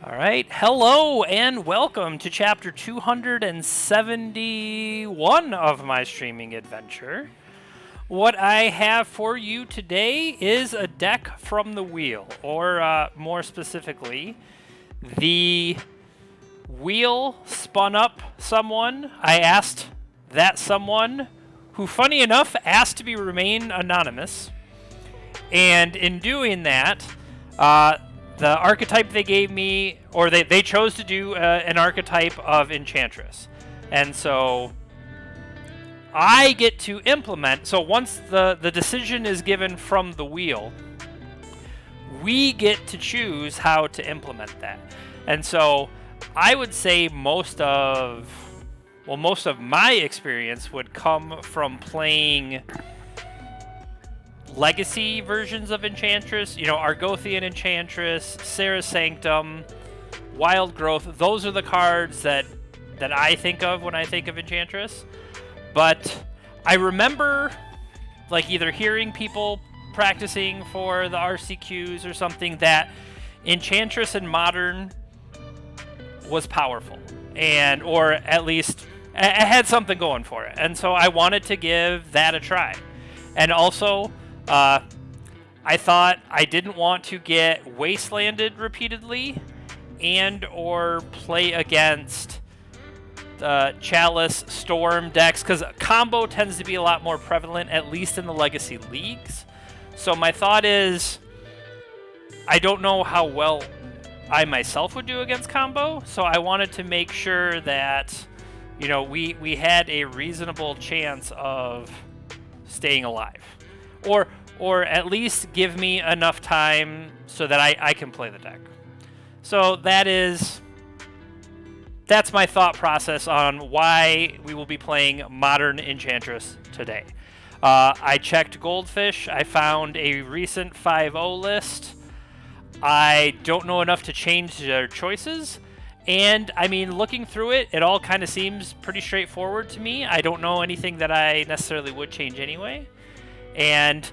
All right, hello and welcome to chapter 271 of my streaming adventure. What I have for you today is a deck from the wheel, or more specifically, the wheel spun up someone. I asked that someone, who funny enough asked to remain anonymous, and in doing that, the archetype they gave me, or they chose to do an archetype of Enchantress. And so I get to implement, so once the decision is given from the wheel, we get to choose how to implement that. And so I would say most of my experience would come from playing legacy versions of Enchantress, Argothian Enchantress, Sarah's Sanctum, Wild Growth. Those are the cards that I think of when I think of Enchantress. But I remember either hearing people practicing for the RCQs or something that Enchantress in Modern was powerful, or at least it had something going for it. And so I wanted to give that a try. And also, I thought I didn't want to get wastelanded repeatedly or play against the Chalice Storm decks, because combo tends to be a lot more prevalent, at least in the Legacy Leagues. So my thought is, I don't know how well I myself would do against combo, so I wanted to make sure that, we had a reasonable chance of staying alive. Or at least give me enough time so that I can play the deck. So that's my thought process on why we will be playing Modern Enchantress today. I checked Goldfish. I found a recent 5.0 list. I don't know enough to change their choices. And, looking through it, it all kind of seems pretty straightforward to me. I don't know anything that I necessarily would change anyway. And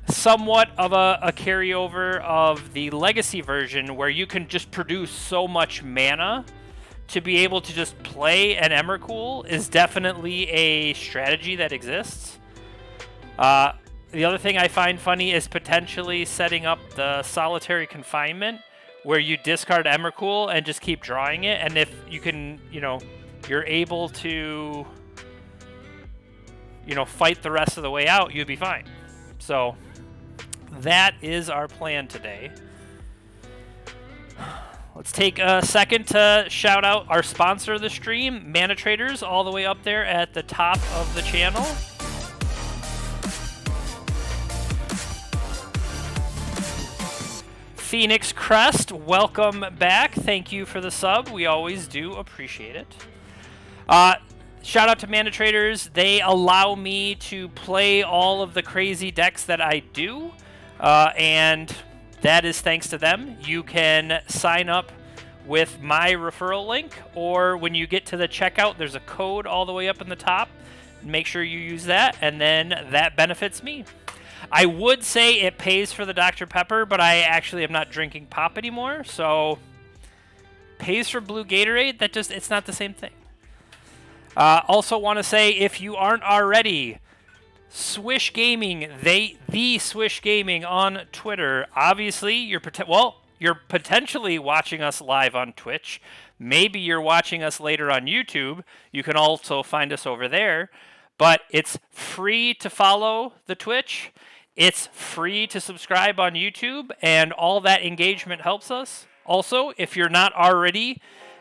somewhat of a carryover of the Legacy version, where you can just produce so much mana to be able to just play an Emrakul, is definitely a strategy that exists. The other thing I find funny is potentially setting up the Solitary Confinement, where you discard Emrakul and just keep drawing it, and if you can, you're able to, fight the rest of the way out, you'd be fine. So that is our plan today. Let's take a second to shout out our sponsor of the stream, Mana Traders, all the way up there at the top of the channel. Phoenix Crest, welcome back. Thank you for the sub. We always do appreciate it. Shout out to Mana Traders. They allow me to play all of the crazy decks that I do, and that is thanks to them. You can sign up with my referral link, or when you get to the checkout, there's a code all the way up in the top. Make sure you use that, and then that benefits me. I would say it pays for the Dr. Pepper, but I actually am not drinking pop anymore, so pays for Blue Gatorade. It's not the same thing. Also want to say, if you aren't already, Swish Gaming, the Swish Gaming on Twitter. Obviously, you're potentially watching us live on Twitch. Maybe you're watching us later on YouTube. You can also find us over there. But it's free to follow the Twitch. It's free to subscribe on YouTube, and all that engagement helps us. Also, if you're not already,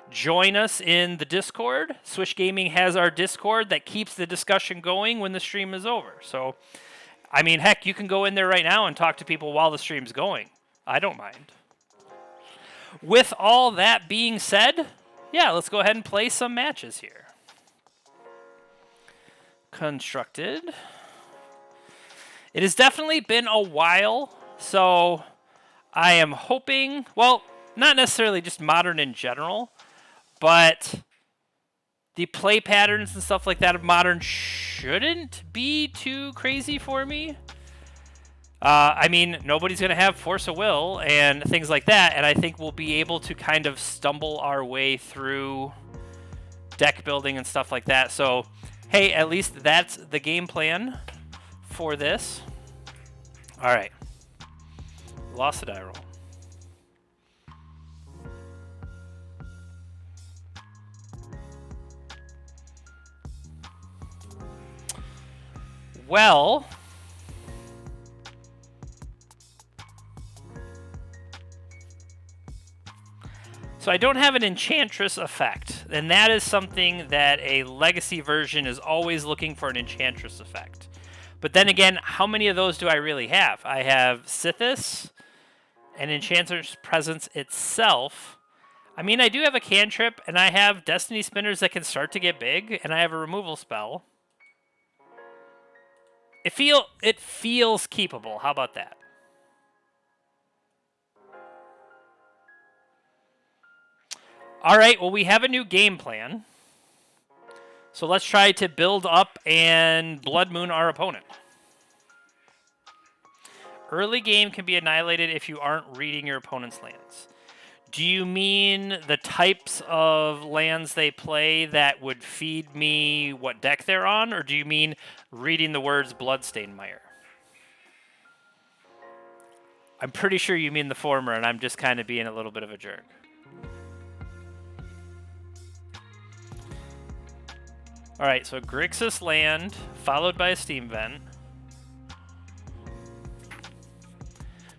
join us in the Discord. Swish Gaming has our Discord that keeps the discussion going when the stream is over. So, heck, you can go in there right now and talk to people while the stream's going. I don't mind. With all that being said, yeah, let's go ahead and play some matches here. Constructed. It has definitely been a while, so I am hoping, well, not necessarily just Modern in general, but the play patterns and stuff like that of Modern shouldn't be too crazy for me. I mean, nobody's going to have Force of Will and things like that, and I think we'll be able to kind of stumble our way through deck building and stuff like that. So, hey, at least that's the game plan for this. All right. Lost the die roll. Well, so I don't have an Enchantress effect, and that is something that a Legacy version is always looking for, an Enchantress effect. But then again, how many of those do I really have? I have Sithis and Enchantress Presence itself. I mean, I do have a cantrip, and I have Destiny Spinners that can start to get big, and I have a removal spell. It feels keepable. How about that? All right, well, we have a new game plan. So let's try to build up and Blood Moon our opponent. Early game can be annihilated if you aren't reading your opponent's lands. Do you mean the types of lands they play that would feed me what deck they're on? Or do you mean reading the words Bloodstained Mire? I'm pretty sure you mean the former, and I'm just kind of being a little bit of a jerk. Alright, so Grixis land, followed by a Steam Vent.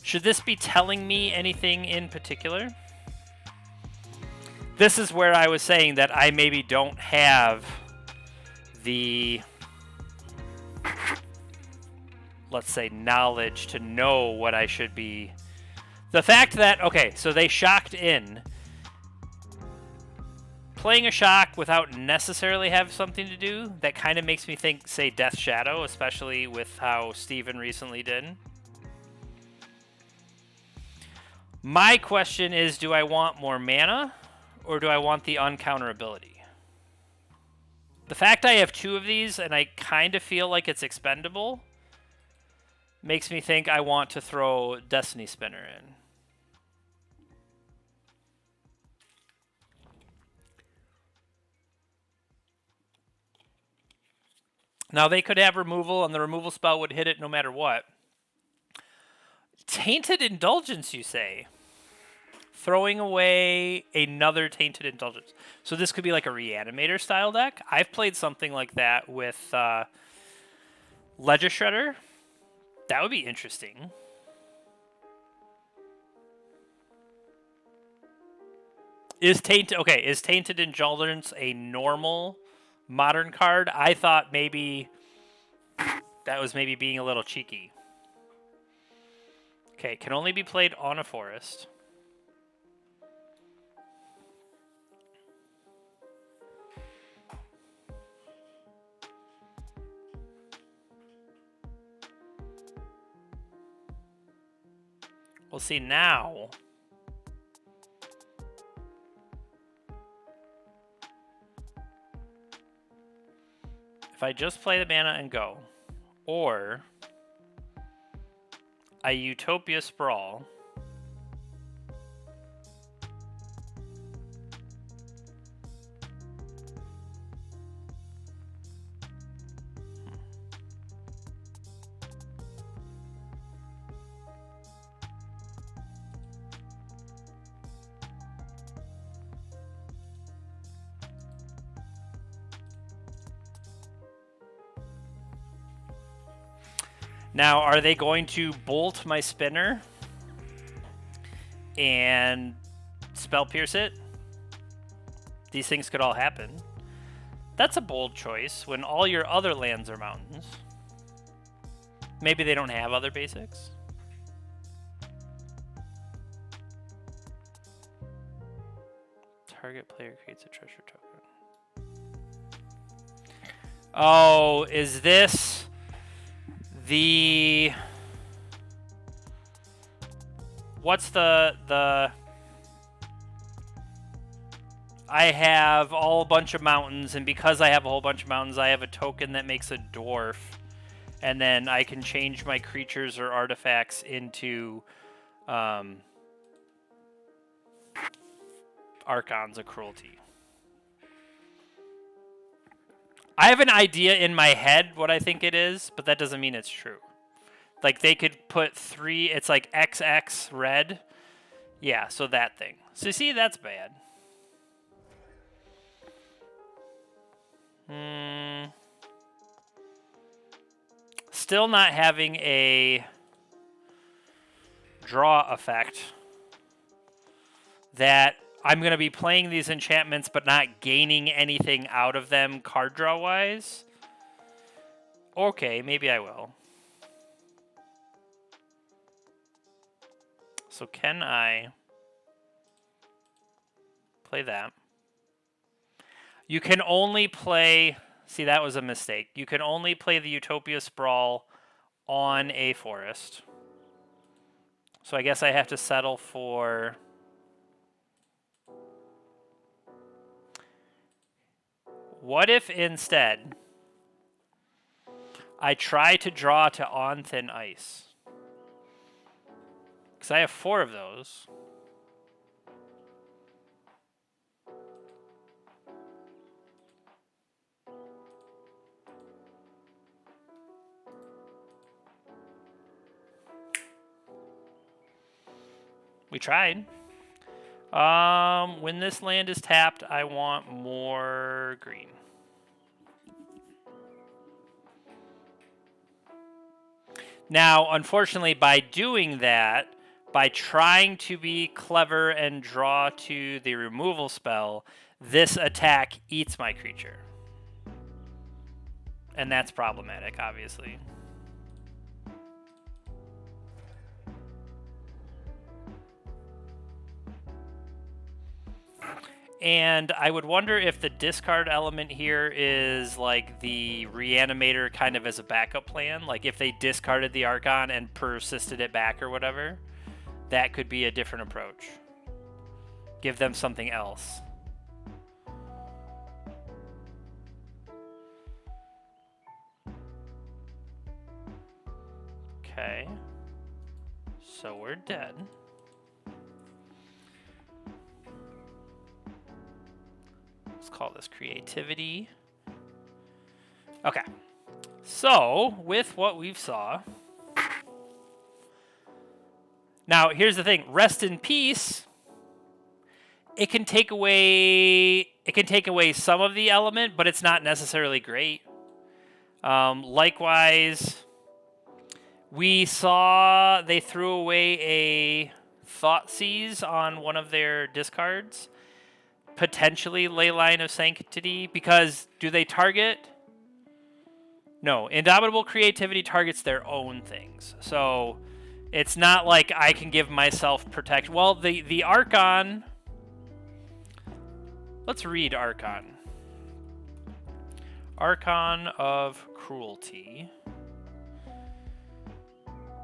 Should this be telling me anything in particular? This is where I was saying that I maybe don't have the, let's say, knowledge to know what I should be. The fact that, okay, so they shocked in. Playing a shock without necessarily have something to do, that kind of makes me think, say, Death Shadow, especially with how Steven recently did. My question is, do I want more mana? Or do I want the uncounterability? The fact I have two of these and I kind of feel like it's expendable makes me think I want to throw Destiny Spinner in. Now they could have removal and the removal spell would hit it no matter what. Tainted Indulgence, you say? Throwing away another Tainted Indulgence. So this could be like a Reanimator style deck. I've played something like that with Ledger Shredder. That would be interesting. Is Tainted Indulgence a normal modern card? I thought maybe that was maybe being a little cheeky. Okay, can only be played on a forest. We'll see now. If I just play the mana and go, or I Utopia Sprawl. Now, are they going to bolt my spinner and spell pierce it? These things could all happen. That's a bold choice when all your other lands are mountains. Maybe they don't have other basics. Target player creates a treasure token. Oh, is this the... What's the... I have a bunch of mountains, and because I have a whole bunch of mountains, I have a token that makes a dwarf. and then I can change my creatures or artifacts into Archons of Cruelty. I have an idea in my head what I think it is, but that doesn't mean it's true. Like, they could put 3, it's like XX red. Yeah, so that thing. So see, that's bad. Still not having a draw effect that I'm going to be playing these enchantments but not gaining anything out of them card draw wise. Okay, maybe I will. So can I play that? You can only play... See, that was a mistake. You can only play the Utopia Sprawl on a forest. So I guess I have to settle for... What if instead I try to draw to On Thin Ice? Because I have 4 of those. We tried. When this land is tapped, I want more green. Now, unfortunately, by doing that, by trying to be clever and draw to the removal spell, this attack eats my creature. And that's problematic, obviously. And I would wonder if the discard element here is like the Reanimator kind of as a backup plan. Like if they discarded the Archon and persisted it back or whatever, that could be a different approach. Give them something else. Okay. So we're dead. Let's call this creativity. Okay. So, with what we've saw... Now, here's the thing. Rest in Peace, it can take away some of the element, but it's not necessarily great. Likewise, we saw they threw away a Thoughtseize on one of their discards. Potentially Leyline of Sanctity, because do they target? No, Indomitable Creativity targets their own things. So it's not like I can give myself protection. Well, the Archon, let's read Archon. Archon of Cruelty.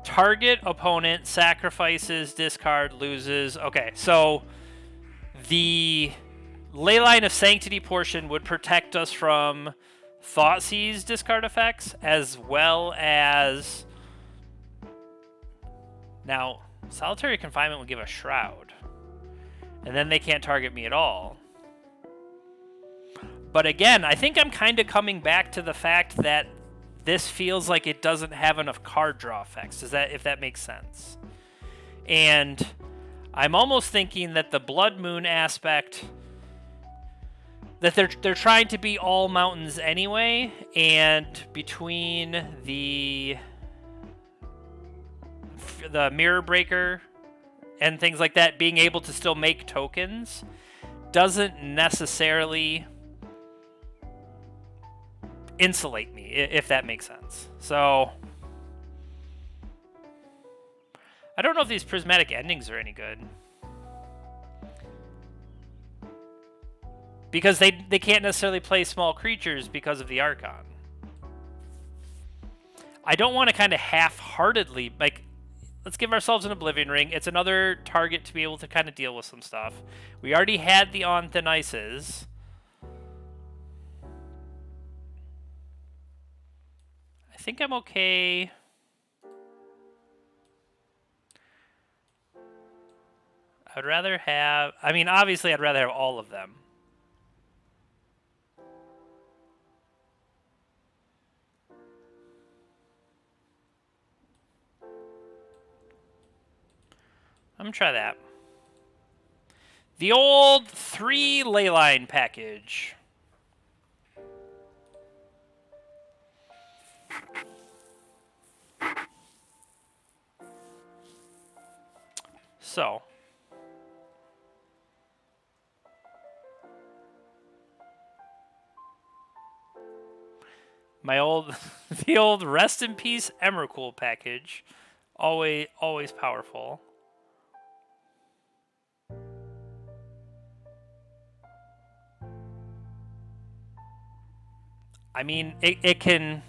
Target opponent sacrifices, discard, loses. Okay, so the Leyline of Sanctity portion would protect us from Thoughtseize discard effects, as well as... Now, Solitary Confinement would give a Shroud. And then they can't target me at all. But again, I think I'm kind of coming back to the fact that this feels like it doesn't have enough card draw effects. If that makes sense. And I'm almost thinking that the Blood Moon aspect... that they're trying to be all mountains anyway, and between the Mirror Breaker and things like that, being able to still make tokens doesn't necessarily insulate me, if that makes sense. So I don't know if these prismatic endings are any good. Because they can't necessarily play small creatures because of the Archon. I don't want to kind of half-heartedly... Like, let's give ourselves an Oblivion Ring. It's another target to be able to kind of deal with some stuff. We already had the On Thin Ices. I I think I'm okay. I'd rather have... I mean, obviously, I'd rather have all of them. I'm gonna try that. The old 3 leyline package. So. My old, the old Rest in Peace Emrakul package. Always powerful. I mean, it can...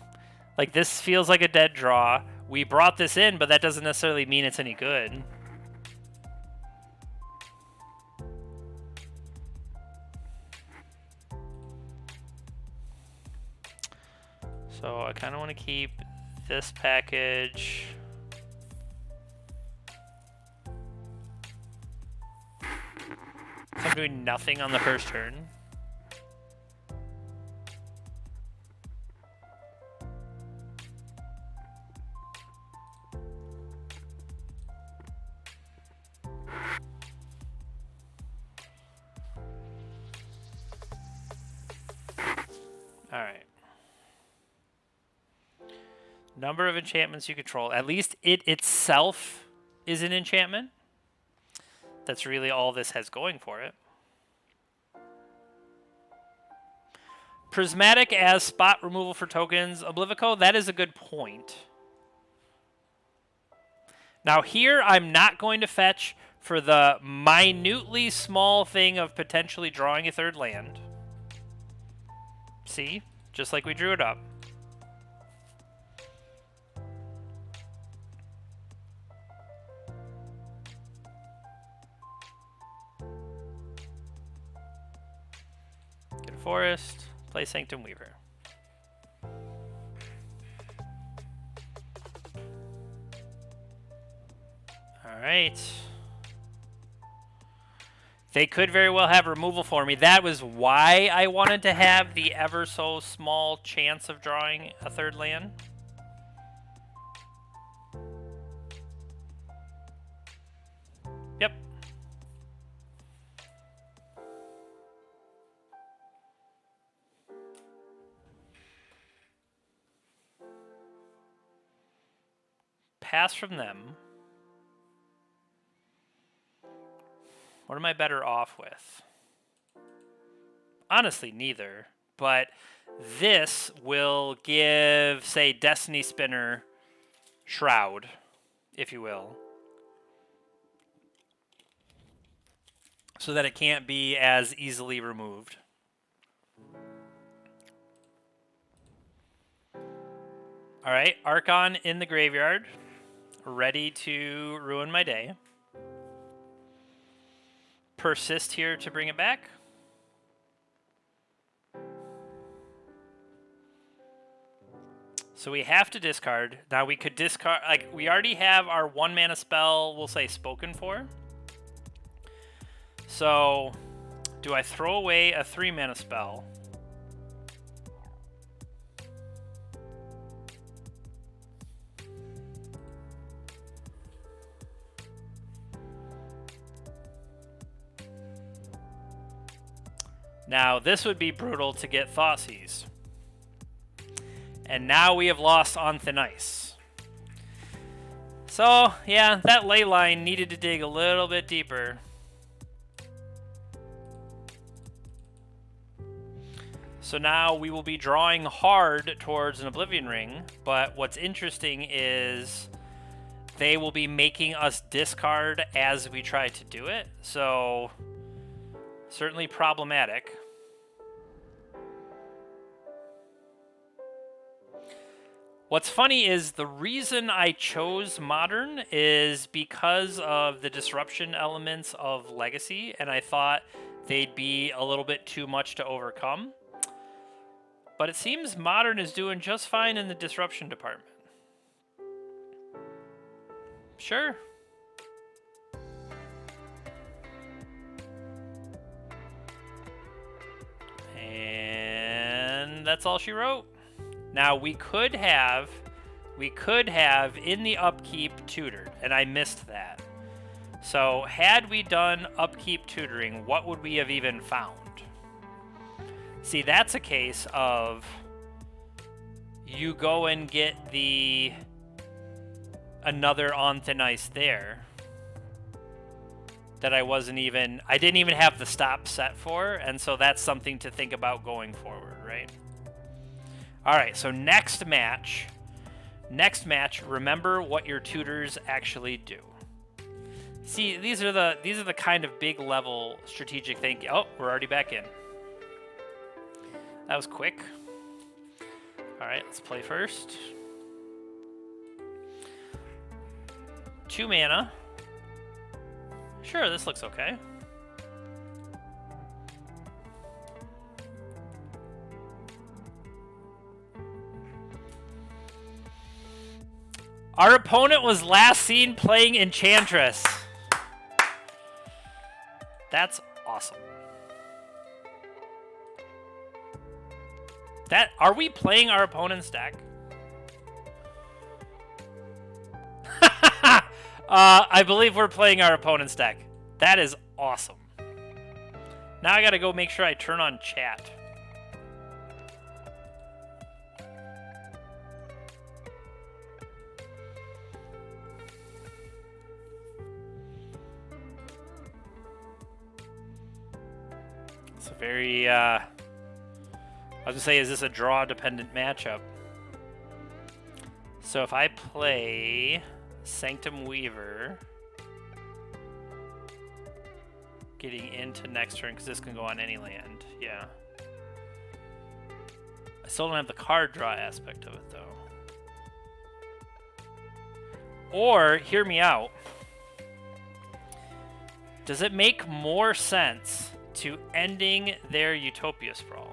Like, this feels like a dead draw. We brought this in, but that doesn't necessarily mean it's any good. So I kind of want to keep this package. So I'm doing nothing on the first turn. Alright. Number of enchantments you control. At least it itself is an enchantment. That's really all this has going for it. Prismatic as spot removal for tokens. Oblivico, that is a good point. Now here, I'm not going to fetch for the minutely small thing of potentially drawing a third land. See? Just like we drew it up. Get a forest. Play Sanctum Weaver. Alright. They could very well have removal for me. That was why I wanted to have the ever so small chance of drawing a third land. Yep. Pass from them. What am I better off with? Honestly, neither. But this will give, say, Destiny Spinner Shroud, if you will. So that it can't be as easily removed. Alright, Archon in the graveyard. Ready to ruin my day. Persist here to bring it back. So we have to discard. Now we could discard, like, we already have our 1 mana spell, we'll say, spoken for. So, do I throw away a 3 mana spell? Now, this would be brutal to get Thoughtseize. And now we have lost on Thin Ice. So, yeah, that ley line needed to dig a little bit deeper. So now we will be drawing hard towards an Oblivion Ring, but what's interesting is they will be making us discard as we try to do it, so certainly problematic. What's funny is the reason I chose Modern is because of the disruption elements of Legacy, and I thought they'd be a little bit too much to overcome. But it seems Modern is doing just fine in the disruption department. Sure. And that's all she wrote. Now we could have in the upkeep tutored, and I missed that. So had we done upkeep tutoring, what would we have even found? See, that's a case of you go and get the another on thin ice there that I didn't even have the stop set for, and so that's something to think about going forward, right? All right, so next match, remember what your tutors actually do. See, these are the kind of big level strategic thinking. Oh, we're already back in. That was quick. All right, let's play first. 2 mana. Sure, this looks okay. Our opponent was last seen playing Enchantress. That's awesome. Are we playing our opponent's deck? I believe we're playing our opponent's deck. That is awesome. Now I gotta go make sure I turn on chat. It's a very, I was gonna say, is this a draw-dependent matchup? So if I play Sanctum Weaver, getting into next turn, because this can go on any land, yeah. I still don't have the card draw aspect of it, though. Or, hear me out, does it make more sense to ending their Utopia Sprawl?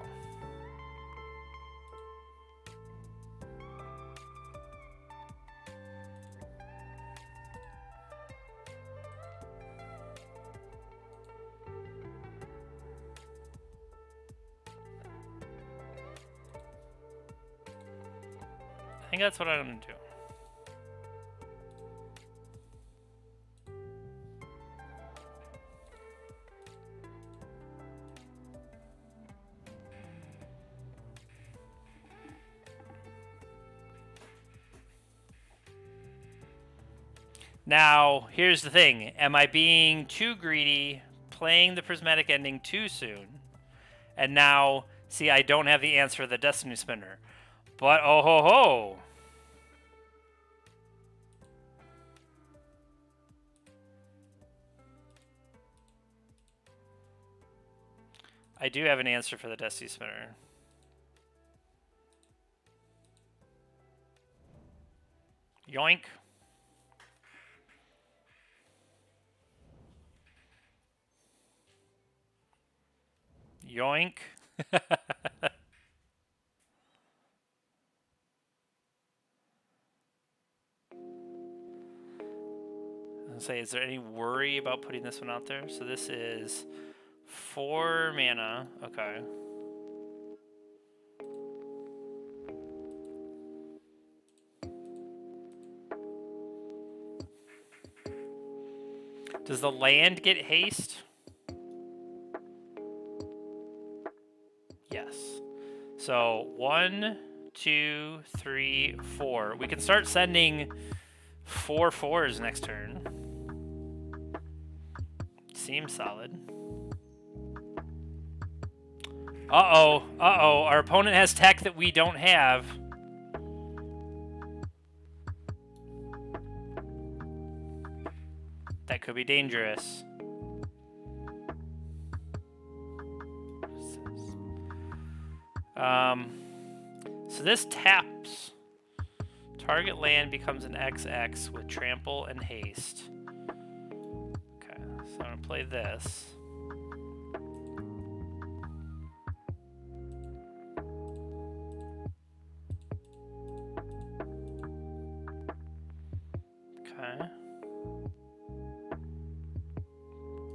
I think that's what I'm going to do. Now, here's the thing. Am I being too greedy, playing the Prismatic Ending too soon? And now, see, I don't have the answer for the Destiny Spinner. But, oh ho ho! I do have an answer for the Destiny Spinner. Yoink. Yoink. Say, is there any worry about putting this one out there? So this is 4 mana. Okay. Does the land get haste? Yes. So 1, 2, 3, 4. We can start sending 4 4s next turn. Seems solid. Uh-oh. Uh-oh. Our opponent has tech that we don't have. That could be dangerous. So this taps. Target land becomes an XX with trample and haste. Okay, so I'm gonna play this.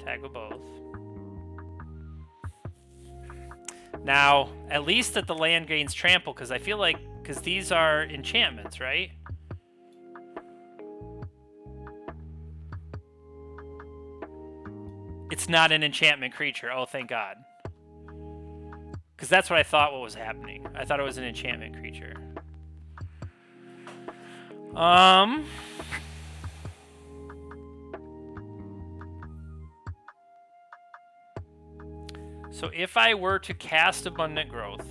Tag with both. Now, at least that the land gains trample, because I feel like, because these are enchantments, right? It's not an enchantment creature. Oh, thank God. Because that's what I thought what was happening. I thought it was an enchantment creature. So if I were to cast Abundant Growth,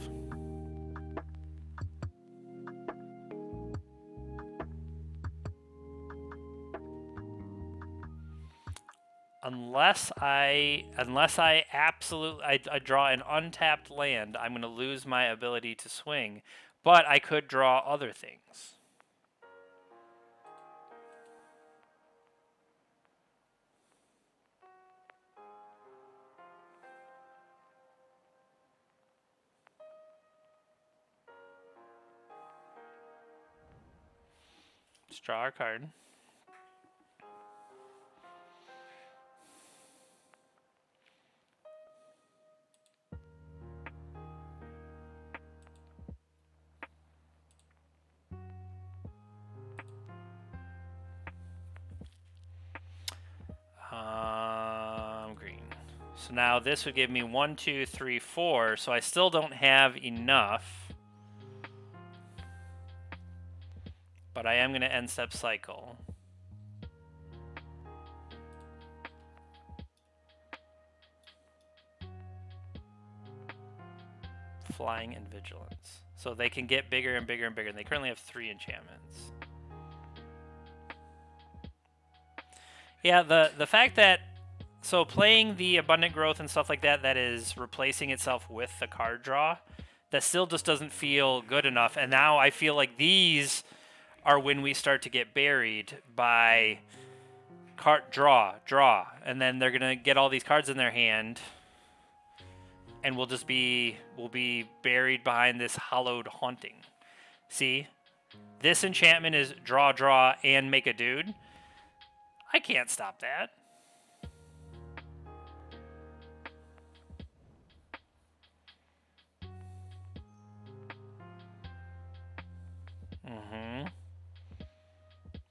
unless I absolutely I draw an untapped land, I'm going to lose my ability to swing, but I could draw other things. Let's draw our card. Green. So now this would give me 1, 2, 3, 4. So I still don't have enough. But I am going to end step cycle. Flying and vigilance. So they can get bigger and bigger and bigger. And they currently have 3 enchantments. Yeah, the fact that, so playing the Abundant Growth and stuff like that, that is replacing itself with the card draw, that still just doesn't feel good enough. And now I feel like these are when we start to get buried by card draw, and then they're gonna get all these cards in their hand, and we'll be buried behind this Hallowed Haunting. See, this enchantment is draw, and make a dude. I can't stop that.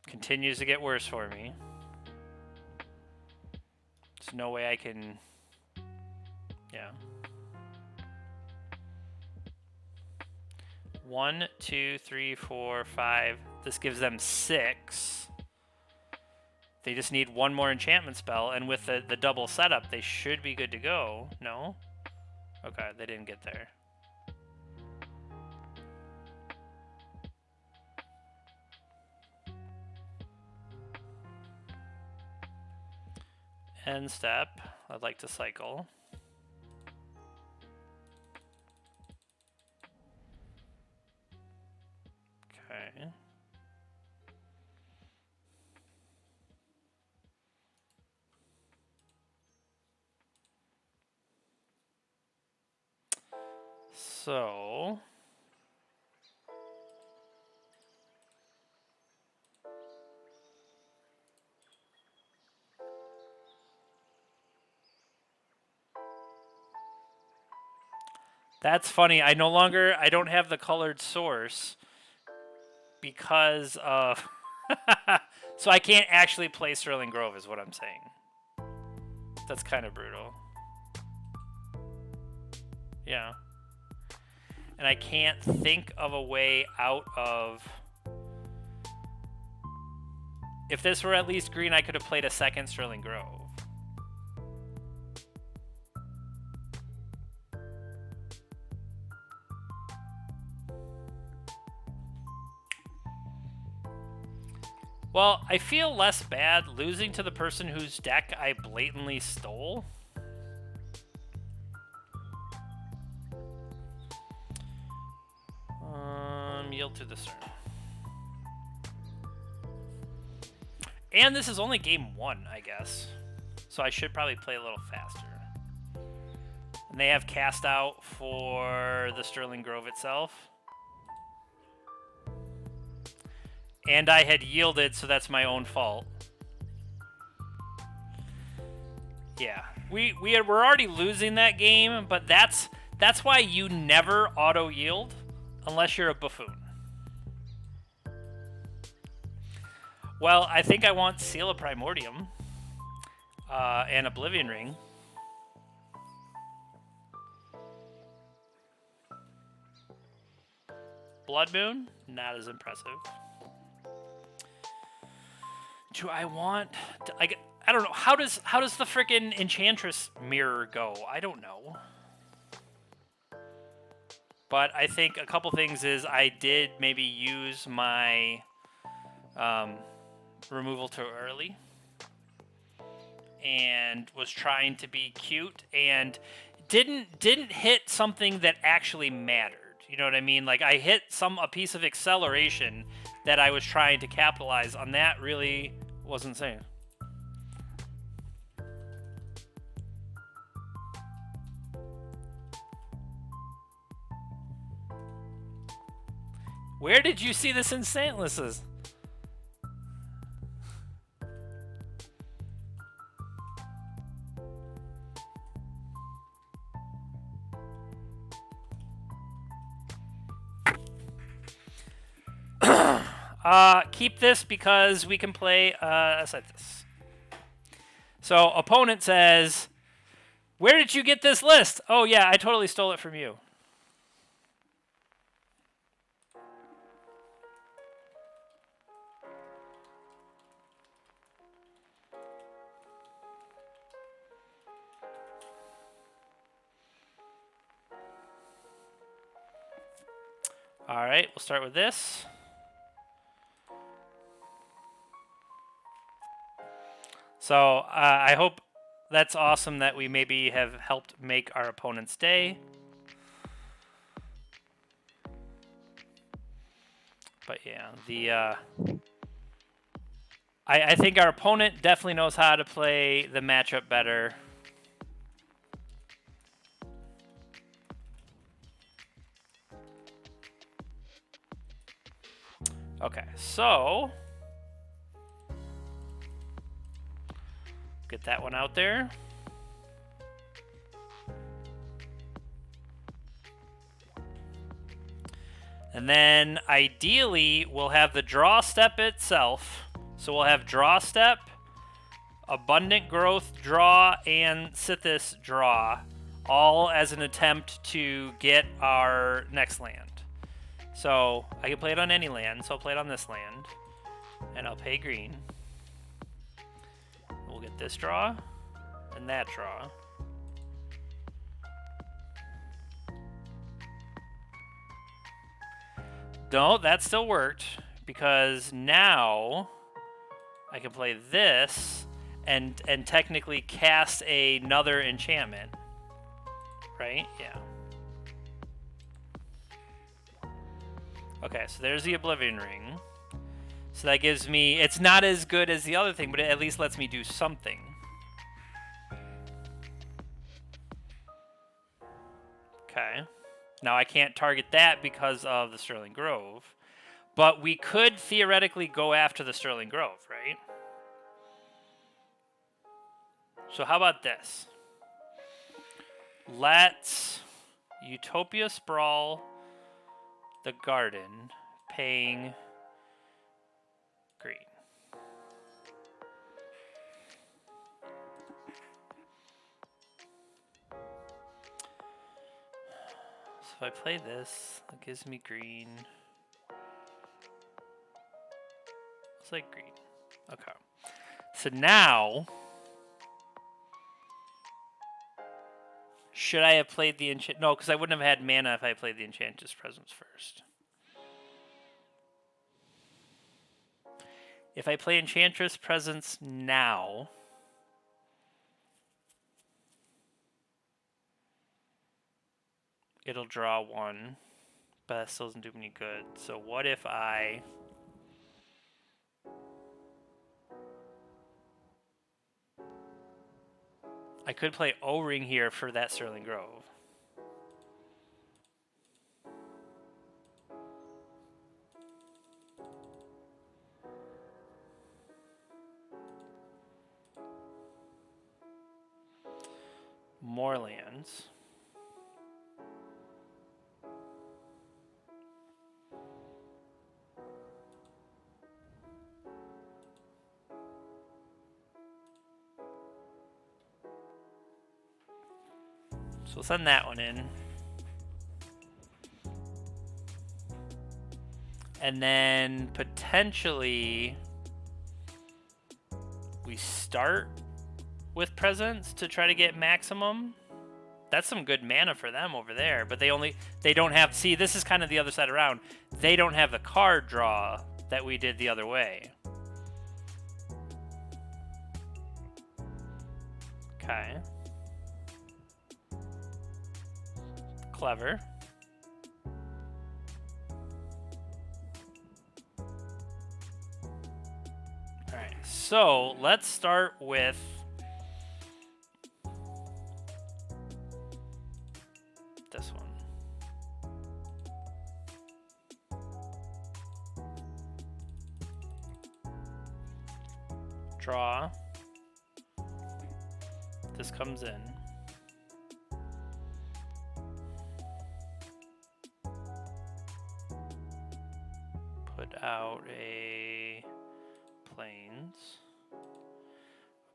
Continues to get worse for me. There's no way I can... Yeah. 1, 2, 3, 4, 5. This gives them 6. They just need one more enchantment spell, and with the double setup, they should be good to go. No? Okay, they didn't get there. End step. I'd like to cycle. Okay. So... That's funny. I don't have the colored source because of... So I can't actually play Sterling Grove is what I'm saying. That's kind of brutal. Yeah. And I can't think of a way out of... If this were at least green, I could have played a second Sterling Grove. Well, I feel less bad losing to the person whose deck I blatantly stole. Yield to discern. And this is only game 1, I guess. So I should probably play a little faster. And they have cast out for the Sterling Grove itself. And I had yielded, so that's my own fault. Yeah, we're already losing that game, but that's why you never auto yield unless you're a buffoon. Well, I think I want Seal of Primordium and Oblivion Ring. Blood Moon, not as impressive. Do I want to, like, I don't know, how does the frickin' Enchantress mirror go? I don't know. But I think a couple things is I did maybe use my removal too early and was trying to be cute and didn't hit something that actually mattered. You know what I mean? Like, I hit a piece of acceleration that I was trying to capitalize on. That really was insane. Where did you see this in Saintlesses? Keep this because we can play aside this. So opponent says, "Where did you get this list?" Oh yeah, I totally stole it from you. All right, we'll start with this. So I hope that's awesome that we maybe have helped make our opponent's day. But yeah, I think our opponent definitely knows how to play the matchup better. Okay, so get that one out there. And then ideally we'll have the draw step itself. So we'll have draw step, abundant growth draw, and Sithis draw, all as an attempt to get our next land. So I can play it on any land, so I'll play it on this land. And I'll pay green. We'll get this draw and that draw. No, that still worked because now I can play this and technically cast another enchantment. Right? Yeah. Okay, so there's the Oblivion Ring. So that gives me... It's not as good as the other thing, but it at least lets me do something. Okay. Now I can't target that because of the Sterling Grove. But we could theoretically go after the Sterling Grove, right? So how about this? Let's Utopia Sprawl the Garden, paying green. So if I play this, it gives me green. It's like green. Okay. So now, should I have played the enchant? No, because I wouldn't have had mana if I played the Enchantress Presence first. If I play Enchantress Presence now, it'll draw one, but that still doesn't do me any good. So what if I could play O-Ring here for that Sterling Grove. more lands. So we'll send that one in. And then potentially we start with presence to try to get maximum. That's some good mana for them over there, but they don't have, see, this is kind of the other side around. They don't have the card draw that we did the other way. Okay. Clever. Alright, so let's start with this one. Draw. This comes in. Put out a Plains.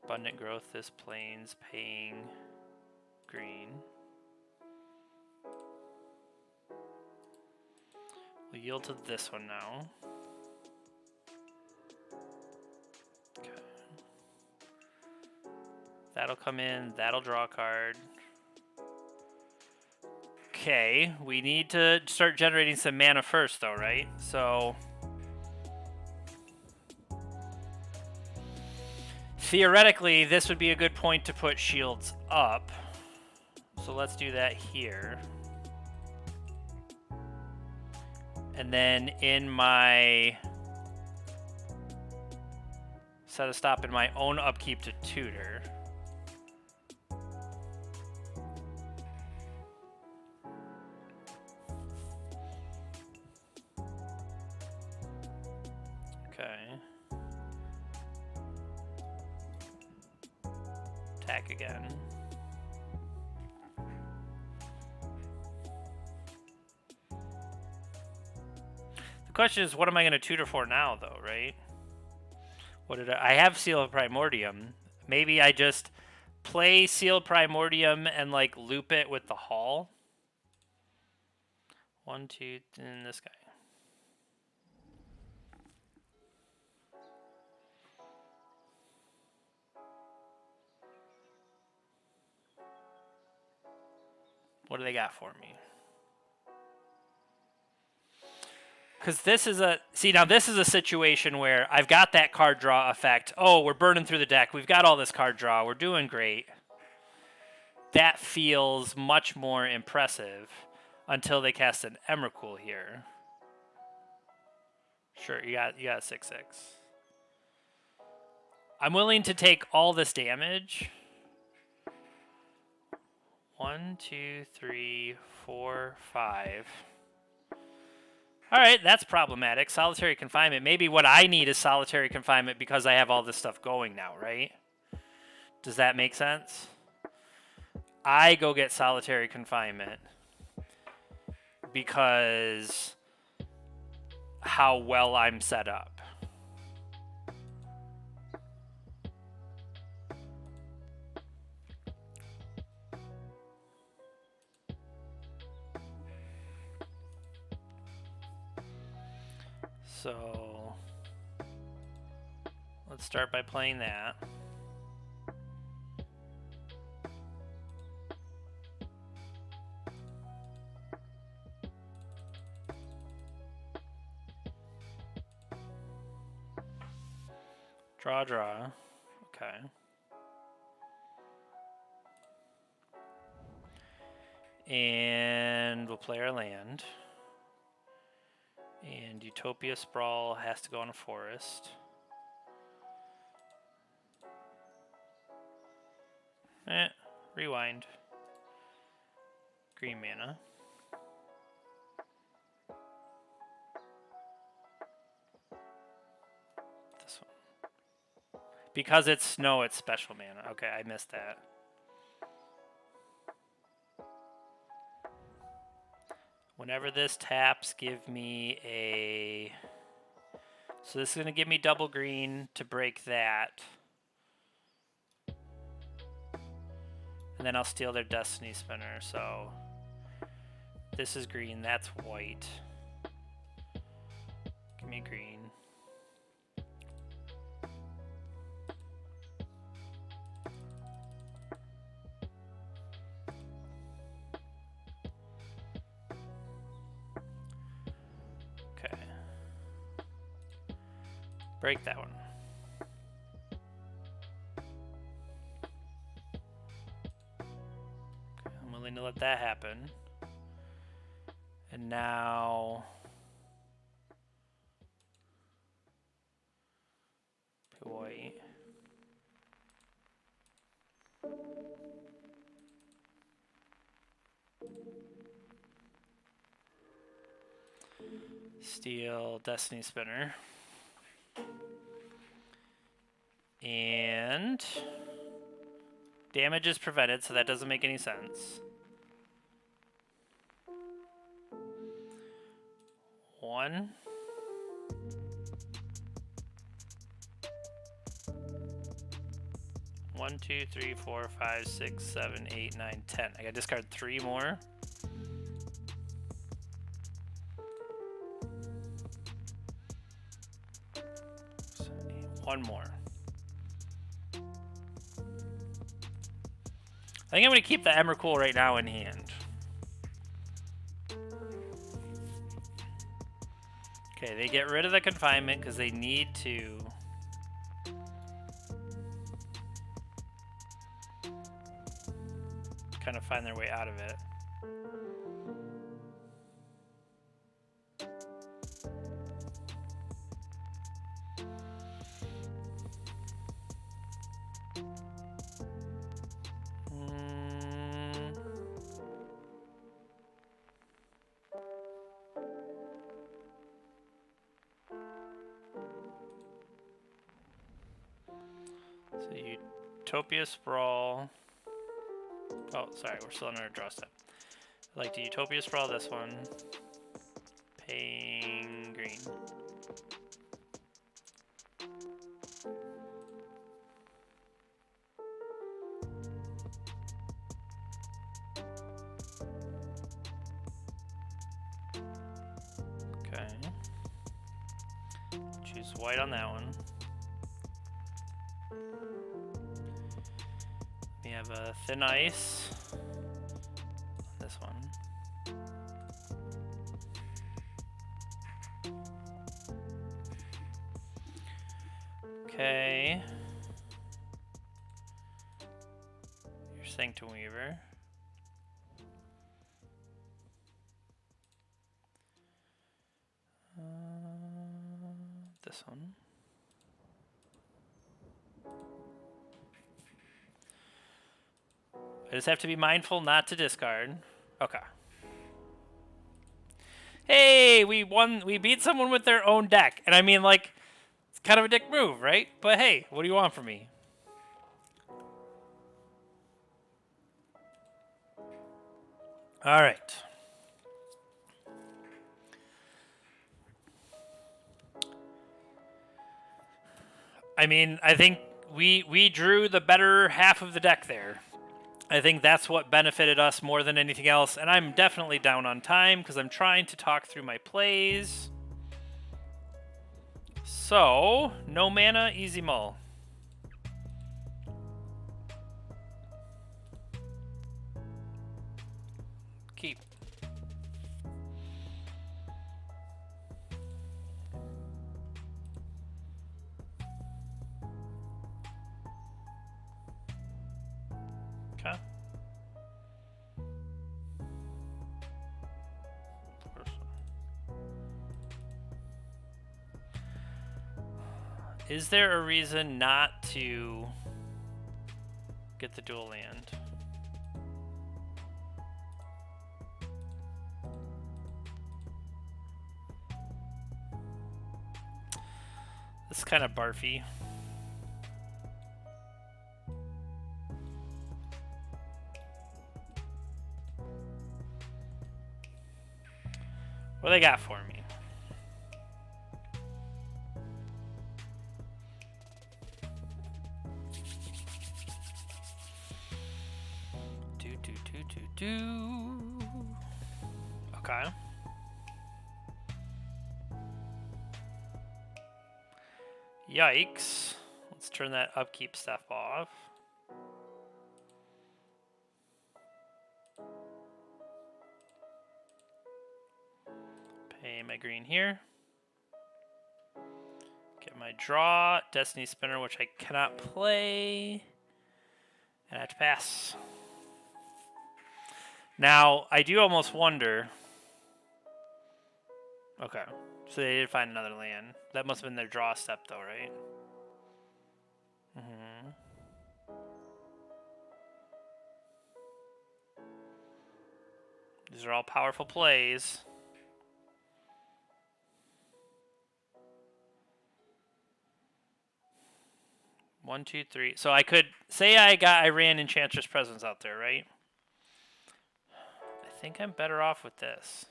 Abundant Growth, this Plains paying green. We'll yield to this one now. Okay. That'll come in, that'll draw a card. Okay, we need to start generating some mana first though, right? So theoretically, this would be a good point to put shields up. So let's do that here. And then in my set a stop in my own upkeep to tutor. Okay. Attack again. The question is, what am I going to tutor for now, though, right? What did I have? Seal of Primordium. Maybe I just play Seal of Primordium and, like, loop it with the Hall. 1, 2, and this guy. What do they got for me? Because this is a... See, now this is a situation where I've got that card draw effect. Oh, we're burning through the deck. We've got all this card draw. We're doing great. That feels much more impressive until they cast an Emrakul here. Sure, you got 6/6. I'm willing to take all this damage. 1, 2, 3, 4, 5. All right, that's problematic. Solitary confinement. Maybe what I need is solitary confinement because I have all this stuff going now, right? Does that make sense? I go get solitary confinement because how well I'm set up. So let's start by playing that. Draw, draw. Okay. And we'll play our land. And Utopia Sprawl has to go on a forest. Rewind. Green mana. This one. Because it's snow, it's special mana. Okay, I missed that. Whenever this taps, give me a... So this is going to give me double green to break that. And then I'll steal their Destiny Spinner, so... This is green, that's white. Give me green. Okay. Break that one. Okay, I'm willing to let that happen. And now... White. Steal Destiny Spinner. And damage is prevented, so that doesn't make any sense. One. One, two, three, 4, 5, 6, 7, 8, 9, 10. I gotta discard 3 more. One more. I think I'm gonna keep the Emrakul right now in hand. Okay, they get rid of the confinement because they need to. Kind of find their way out of it. So Utopia Sprawl. Oh, sorry, we're still on our draw step. I'd like to Utopia Sprawl this one. Paying green. Okay. Choose white on that one. We have a Thin Ice on this one. Okay. Your Sanctum Weaver. This one. I just have to be mindful not to discard. Okay. Hey, we won. We beat someone with their own deck. And I mean, like, it's kind of a dick move, right? But hey, what do you want from me? All right. I mean, I think we drew the better half of the deck there. I think that's what benefited us more than anything else. And I'm definitely down on time because I'm trying to talk through my plays. So, no mana, easy mull. Keep. Okay. Is there a reason not to get the dual land? This is kind of barfy. What do they got for me? Okay. Yikes. Let's turn that upkeep stuff off. Pay my green here. Get my draw. Destiny Spinner, which I cannot play. And I have to pass. Now, I do almost wonder... Okay. So they did find another land. That must have been their draw step, though, right? Mm-hmm. These are all powerful plays. One, two, three. So I could say I ran Enchantress Presence out there, right? I think I'm better off with this.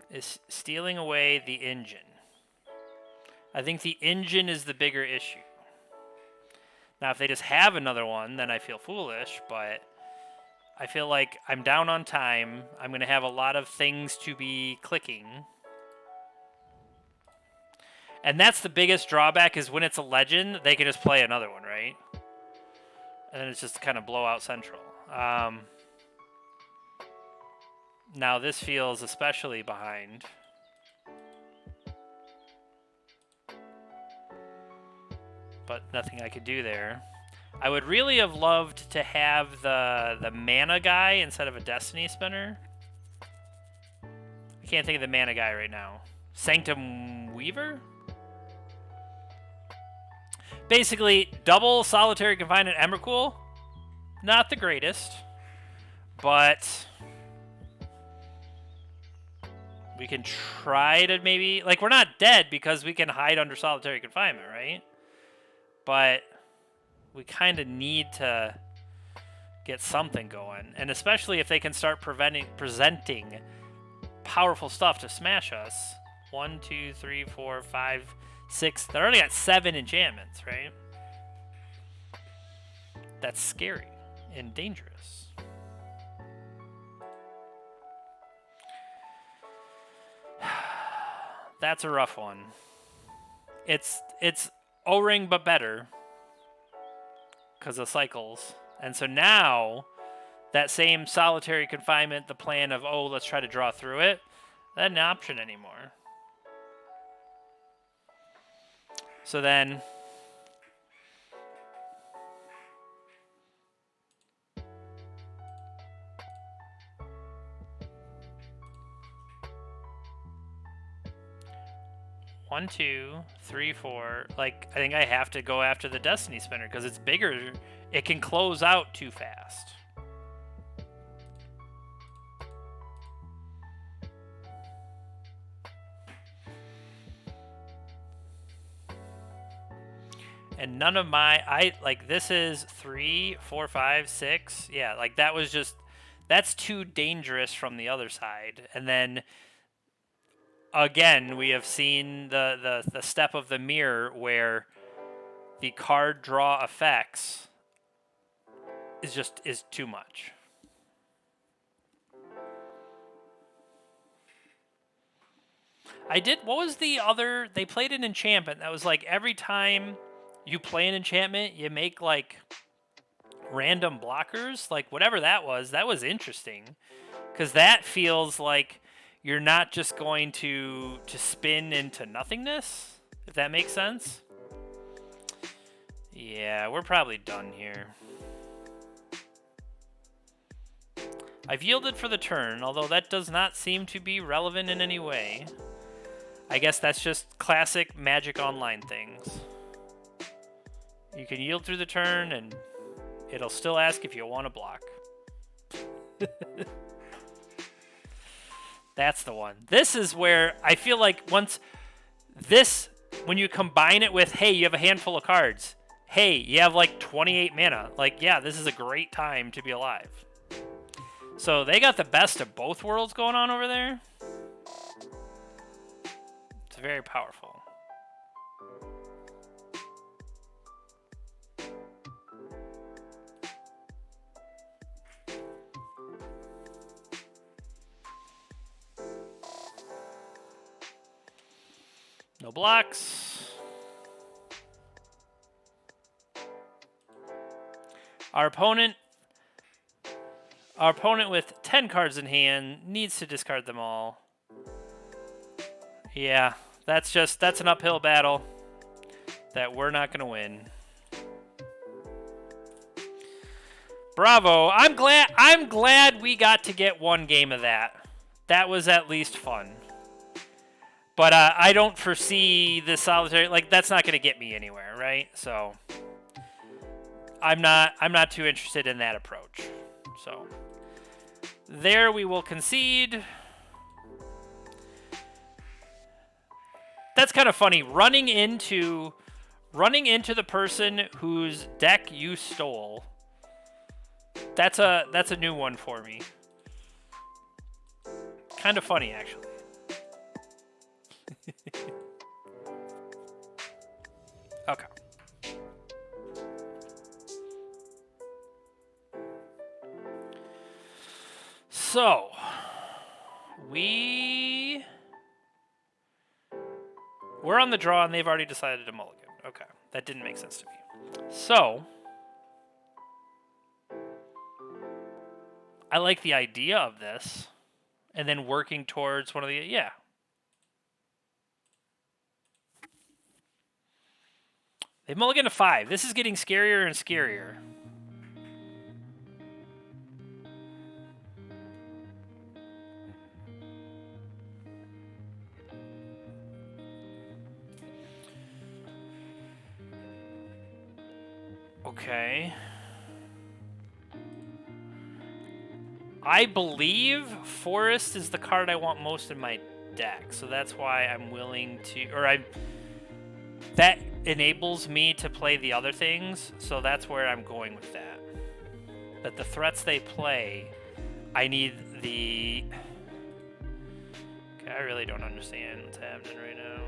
Is stealing away the engine. I think the engine is the bigger issue. Now, if they just have another one, then I feel foolish, but I feel like I'm down on time. I'm going to have a lot of things to be clicking. And that's the biggest drawback is when it's a legend, they can just play another one, right? And then it's just kind of blowout central. Now this feels especially behind. But nothing I could do there. I would really have loved to have the mana guy instead of a Destiny Spinner. I can't think of the mana guy right now. Sanctum Weaver? Basically, double Solitary Confinement Emrakul. Not the greatest. But... we can try to maybe... like, we're not dead because we can hide under Solitary Confinement, right? But we kind of need to get something going. And especially if they can start presenting powerful stuff to smash us. 1, 2, 3, 4, 5, 6. They already got 7 enchantments, right? That's scary and dangerous. That's a rough one. It's O-Ring but better because of cycles. And so now that same Solitary Confinement, the plan of, oh, let's try to draw through it, that's not an option anymore. So then... 1, 2, 3, 4. Like, I think I have to go after the Destiny Spinner because it's bigger. It can close out too fast. And none of my... like, this is 3, 4, 5, 6. Yeah, like, that was just... that's too dangerous from the other side. And then... again, we have seen the step of the mirror where the card draw effects is too much. What was the other? They played an enchantment that was like every time you play an enchantment, you make like random blockers, like whatever that was interesting because that feels like you're not just going to spin into nothingness, if that makes sense. Yeah, we're probably done here. I've yielded for the turn, although that does not seem to be relevant in any way. I guess that's just classic Magic Online things. You can yield through the turn, and it'll still ask if you want to block. That's the one. This is where I feel like once this, when you combine it with, hey, you have a handful of cards. Hey, you have like 28 mana. Like, yeah, this is a great time to be alive. So they got the best of both worlds going on over there. It's very powerful. No blocks. Our opponent with 10 cards in hand needs to discard them all. Yeah, that's an uphill battle that we're not going to win. Bravo. I'm glad we got to get one game of that. That was at least fun. But I don't foresee the solitary, like, that's not going to get me anywhere, right? So I'm not too interested in that approach. So there we will concede. That's kind of funny. Running into the person whose deck you stole. That's a new one for me. Kind of funny, actually. Okay. So, we're on the draw and they've already decided to mulligan. Okay, that didn't make sense to me. So, I like the idea of this, and then working towards one of the, yeah. They mulligan to 5. This is getting scarier and scarier. Okay. I believe Forest is the card I want most in my deck, so that's why I'm willing to, that enables me to play the other things, so that's where I'm going with that. That the threats they play, I need the... Okay, I really don't understand what's happening right now.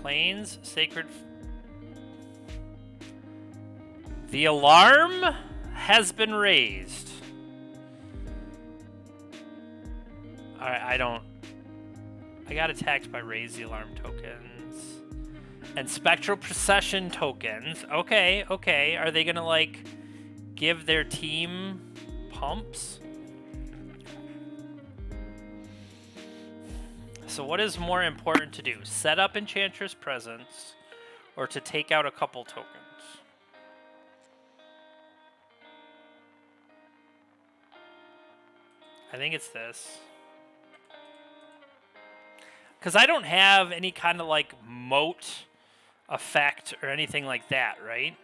Plains, Sacred... The alarm has been raised. Alright, I got attacked by raise the alarm tokens. And spectral procession tokens. Okay, okay. Are they gonna, like, give their team pumps? So what is more important to do? Set up Enchantress presence or to take out a couple tokens? I think it's this. Because I don't have any kind of, like, moat effect or anything like that, right?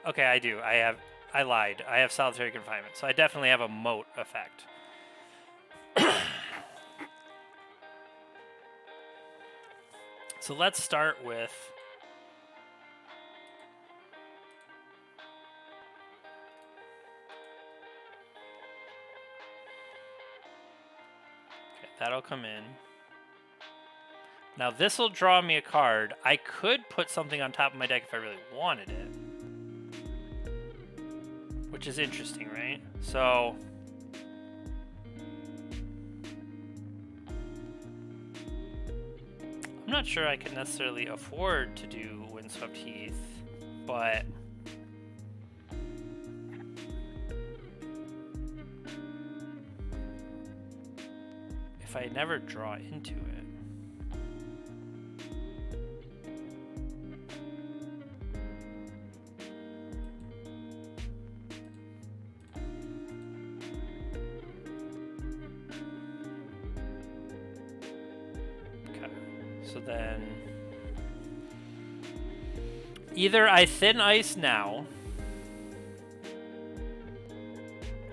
Okay, I do. I lied. I have solitary confinement, so I definitely have a moat effect. So let's start with... Okay, that'll come in. Now this will draw me a card. I could put something on top of my deck if I really wanted it. Which is interesting, right? So... I'm not sure I could necessarily afford to do Windswept Heath, but if I never draw into it, so then either I Thin Ice now,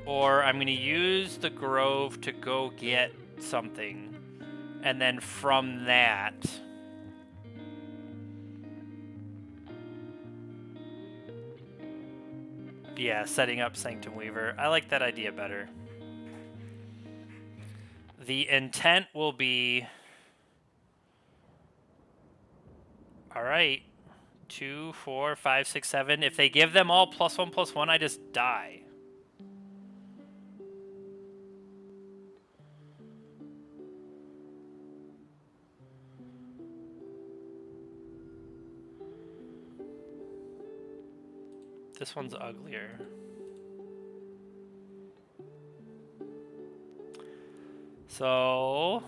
or I'm going to use the Grove to go get something, and then from that... Yeah, setting up Sanctum Weaver. I like that idea better. The intent will be... Alright. 2, 4, 5, 6, 7. If they give them all +1/+1, I just die. This one's uglier. So...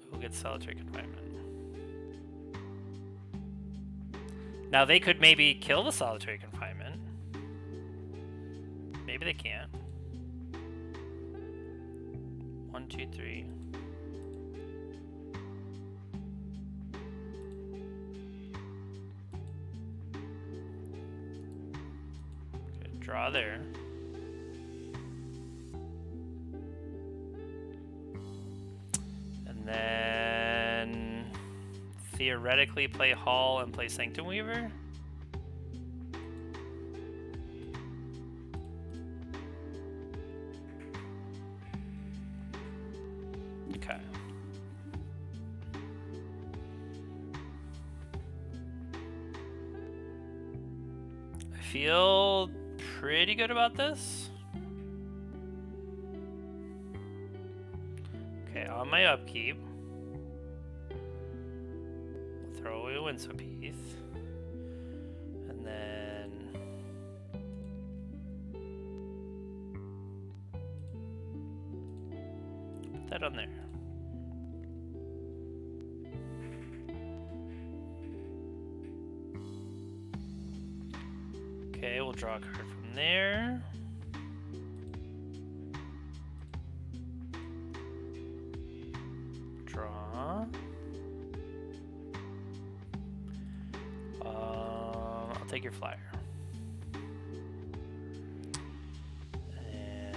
we'll get solitary confinement. Now they could maybe kill the solitary confinement. Maybe they can't. 1, 2, 3. Good draw there. And then theoretically play Hall and play Sanctum Weaver. Okay. I feel pretty good about this. Okay, on my upkeep, I'll throw away a Windsweep, and then put that on there. Okay, we'll draw a card from there. Draw. I'll take your flyer. And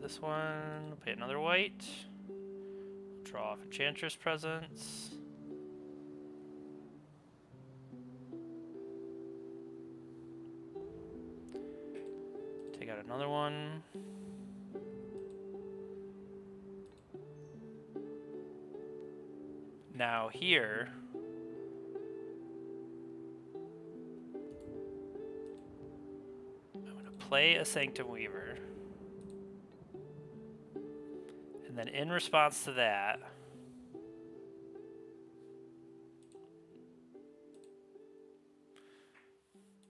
this one, pay another white. Draw off Enchantress Presence. Take out another one. Now here, I'm going to play a Sanctum Weaver. And then in response to that,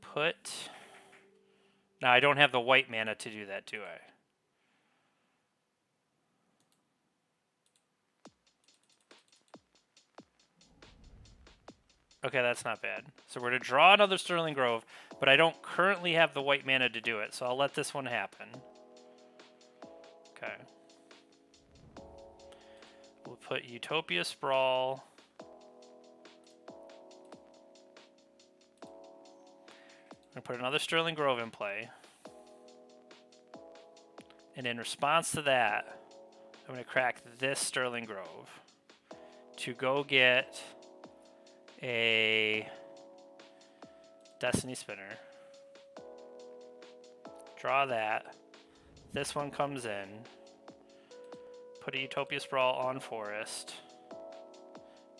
put... Now I don't have the white mana to do that, do I? Okay, that's not bad. So we're going to draw another Sterling Grove, but I don't currently have the white mana to do it, so I'll let this one happen. Okay. We'll put Utopia Sprawl. I'm going to put another Sterling Grove in play. And in response to that, I'm going to crack this Sterling Grove to go get a Destiny Spinner. Draw that. This one comes in. Put a Utopia Sprawl on Forest.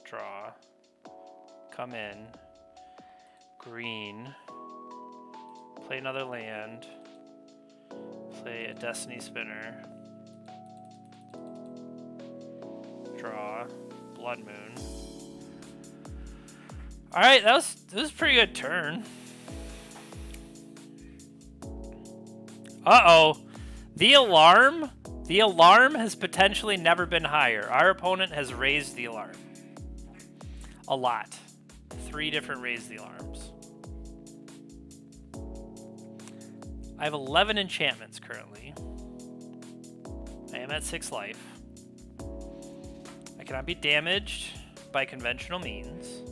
Draw. Come in. Green. Play another land. Play a Destiny Spinner. Draw. Blood Moon. Alright, that was a pretty good turn. Uh-oh. The alarm has potentially never been higher. Our opponent has raised the alarm. A lot. 3 different raise the alarms. I have 11 enchantments currently. I am at 6 life. I cannot be damaged by conventional means.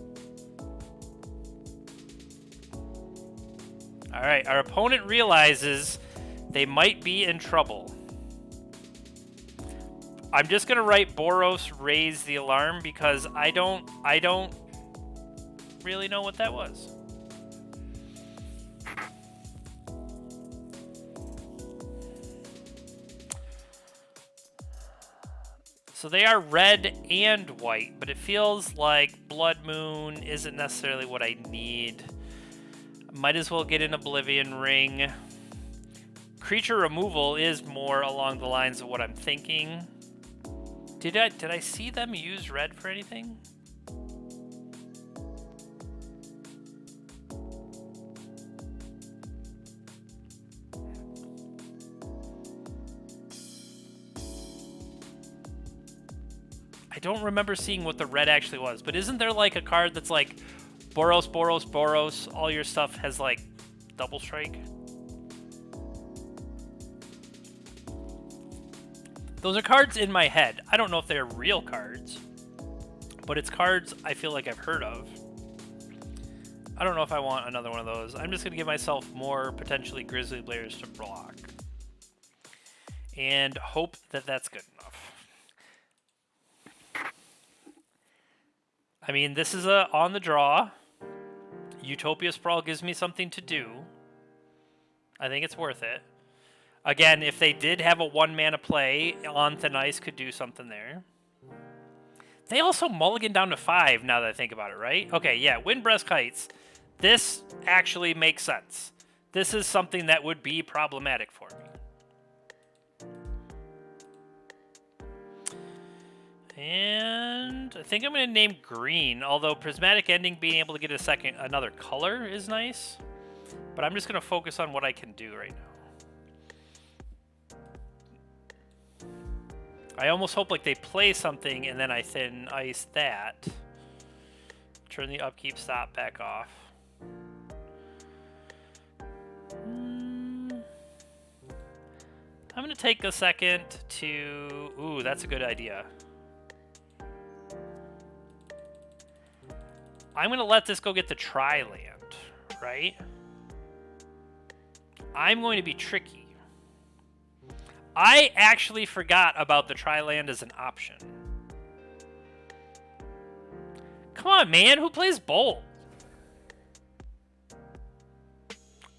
All right, our opponent realizes they might be in trouble. I'm just gonna write Boros raise the alarm because I don't really know what that was. So they are red and white, but it feels like Blood Moon isn't necessarily what I need. Might as well get an Oblivion Ring. Creature removal is more along the lines of what I'm thinking. Did I see them use red for anything? I don't remember seeing what the red actually was, but isn't there like a card that's like Boros, Boros, Boros, all your stuff has like double strike? Those are cards in my head. I don't know if they're real cards, but it's cards I feel like I've heard of. I don't know if I want another one of those. I'm just going to give myself more potentially Grizzly Blades to block. And hope that that's good enough. I mean, this is a on the draw. Utopia Sprawl gives me something to do. I think it's worth it. Again, if they did have a 1-mana play, on Thin Ice could do something there. They also mulligan down to 5 now that I think about it, right? Okay, yeah, Windbreast Heights. This actually makes sense. This is something that would be problematic for me. And I think I'm going to name green, although Prismatic Ending being able to get another color is nice. But I'm just going to focus on what I can do right now. I almost hope like they play something and then I Thin Ice that. Turn the upkeep stop back off. I'm going to take a second to... Ooh, that's a good idea. I'm going to let this go get the Tri-Land, right? I'm going to be tricky. I actually forgot about the Tri-Land as an option. Come on, man. Who plays Bolt?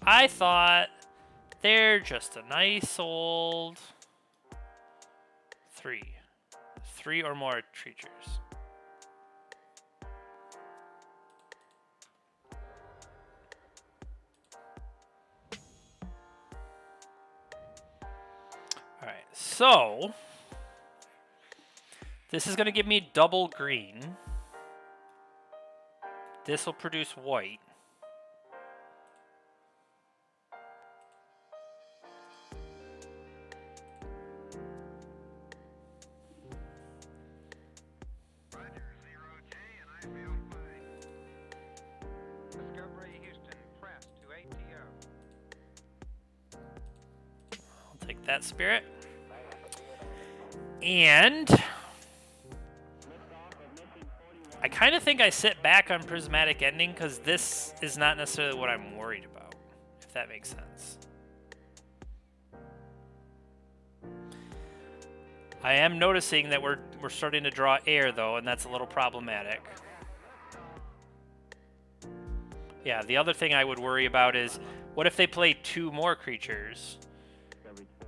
I thought they're just a nice old 3. 3 or more creatures. Alright, so this is going to give me double green. This will produce white. I'll take that spirit. And I kind of think I sit back on Prismatic Ending because this is not necessarily what I'm worried about, if that makes sense. I am noticing that we're starting to draw air, though, and that's a little problematic. Yeah, the other thing I would worry about is, what if they play 2 more creatures?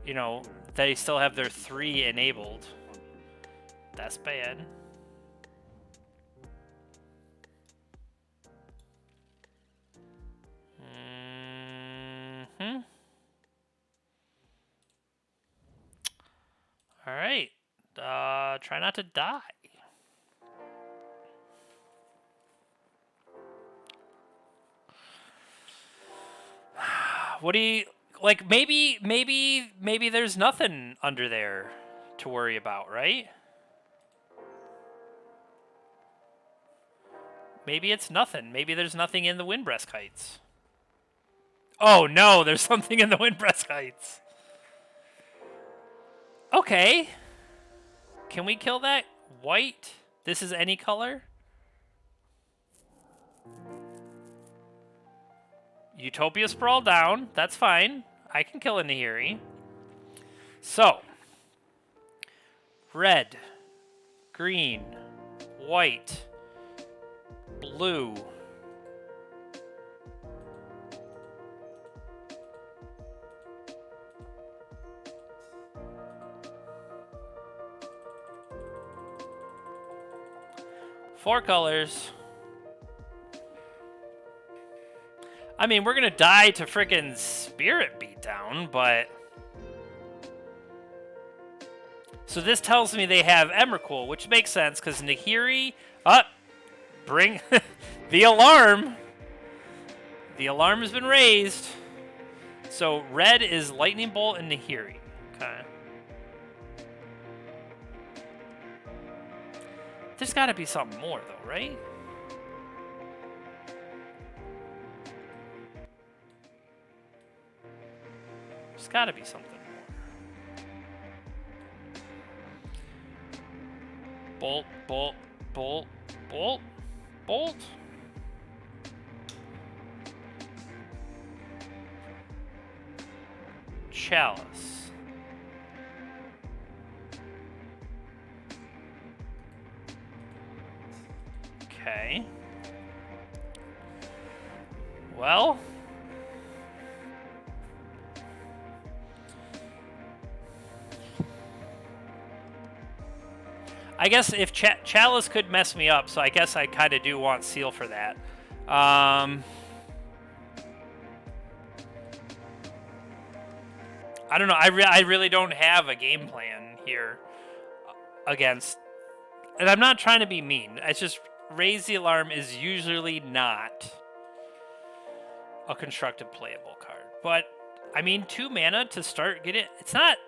You know, they still have their 3 enabled. That's bad. All right. Try not to die. What do you like? Maybe there's nothing under there to worry about, right? Maybe it's nothing. Maybe there's nothing in the Windbreast Heights. Oh no, there's something in the Windbreast Heights. Okay. Can we kill that? White? This is any color? Utopia Sprawl down. That's fine. I can kill a Nahiri. So, red, green, white, blue. Four colors. I mean, we're gonna die to frickin' Spirit Beatdown, but... So this tells me they have Emrakul, which makes sense, because Nahiri... bring... the alarm! The alarm has been raised. So red is Lightning Bolt and Nahiri. Okay. There's gotta be something more, though, right? There's gotta be something more. Bolt, bolt, bolt, bolt, bolt. Chalice. Okay. Well... I guess if Chalice could mess me up, so I guess I kind of do want Seal for that. I don't know. I really don't have a game plan here against... And I'm not trying to be mean. It's just Raise the Alarm is usually not a constructive playable card. But, I mean, 2 mana to start getting... It's not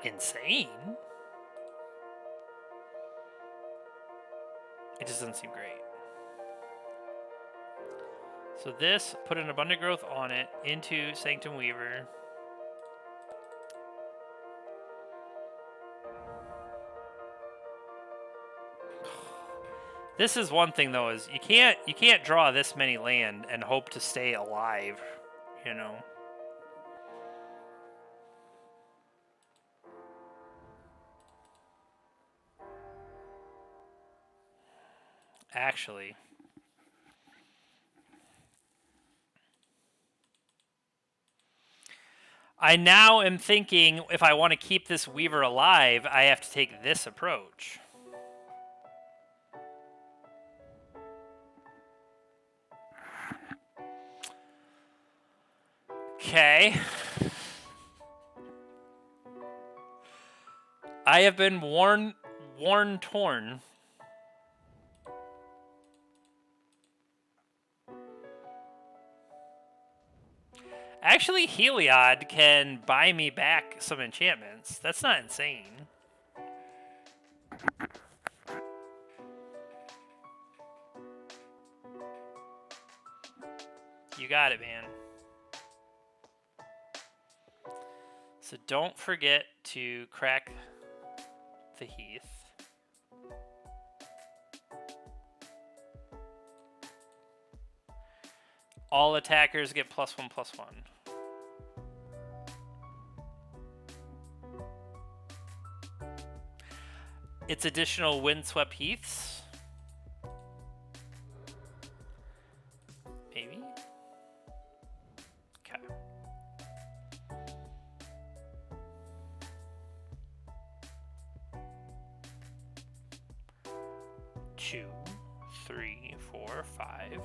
insane. It just doesn't seem great. So this, put an Abundant Growth on it, into Sanctum Weaver. This is one thing though, is you can't draw this many land and hope to stay alive, you know. Actually, I now am thinking if I want to keep this Weaver alive, I have to take this approach. Okay. I have been torn. Actually, Heliod can buy me back some enchantments. That's not insane. You got it, man. So don't forget to crack the Heath. All attackers get +1/+1. It's additional Windswept Heaths. Maybe? Okay. Two, 3, 4, 5.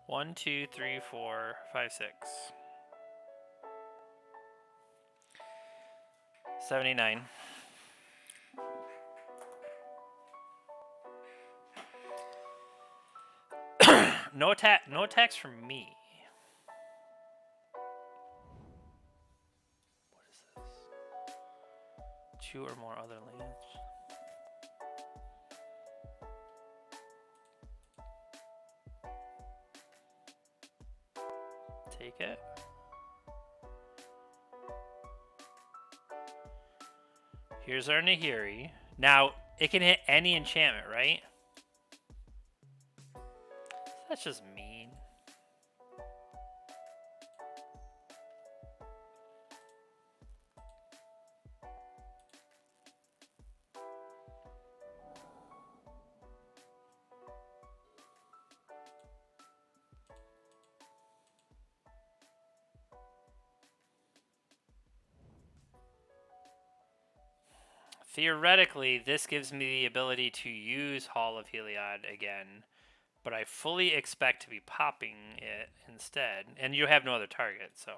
One, 2, 3, 4, 5, 6. 79. No attacks from me. What is this? 2 or more other lands. Take it. Here's our Nahiri. Now, it can hit any enchantment, right? That's just mean. Theoretically, this gives me the ability to use Hall of Heliod again, but I fully expect to be popping it instead. And you have no other target, so...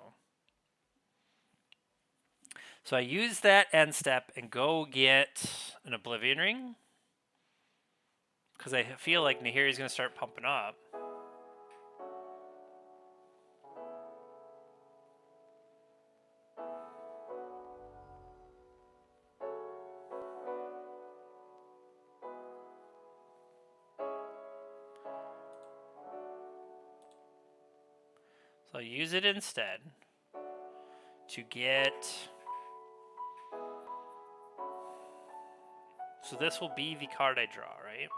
So I use that end step and go get an Oblivion Ring, because I feel like Nahiri's going to start pumping up. So I'll use it instead to get... So this will be the card I draw, right?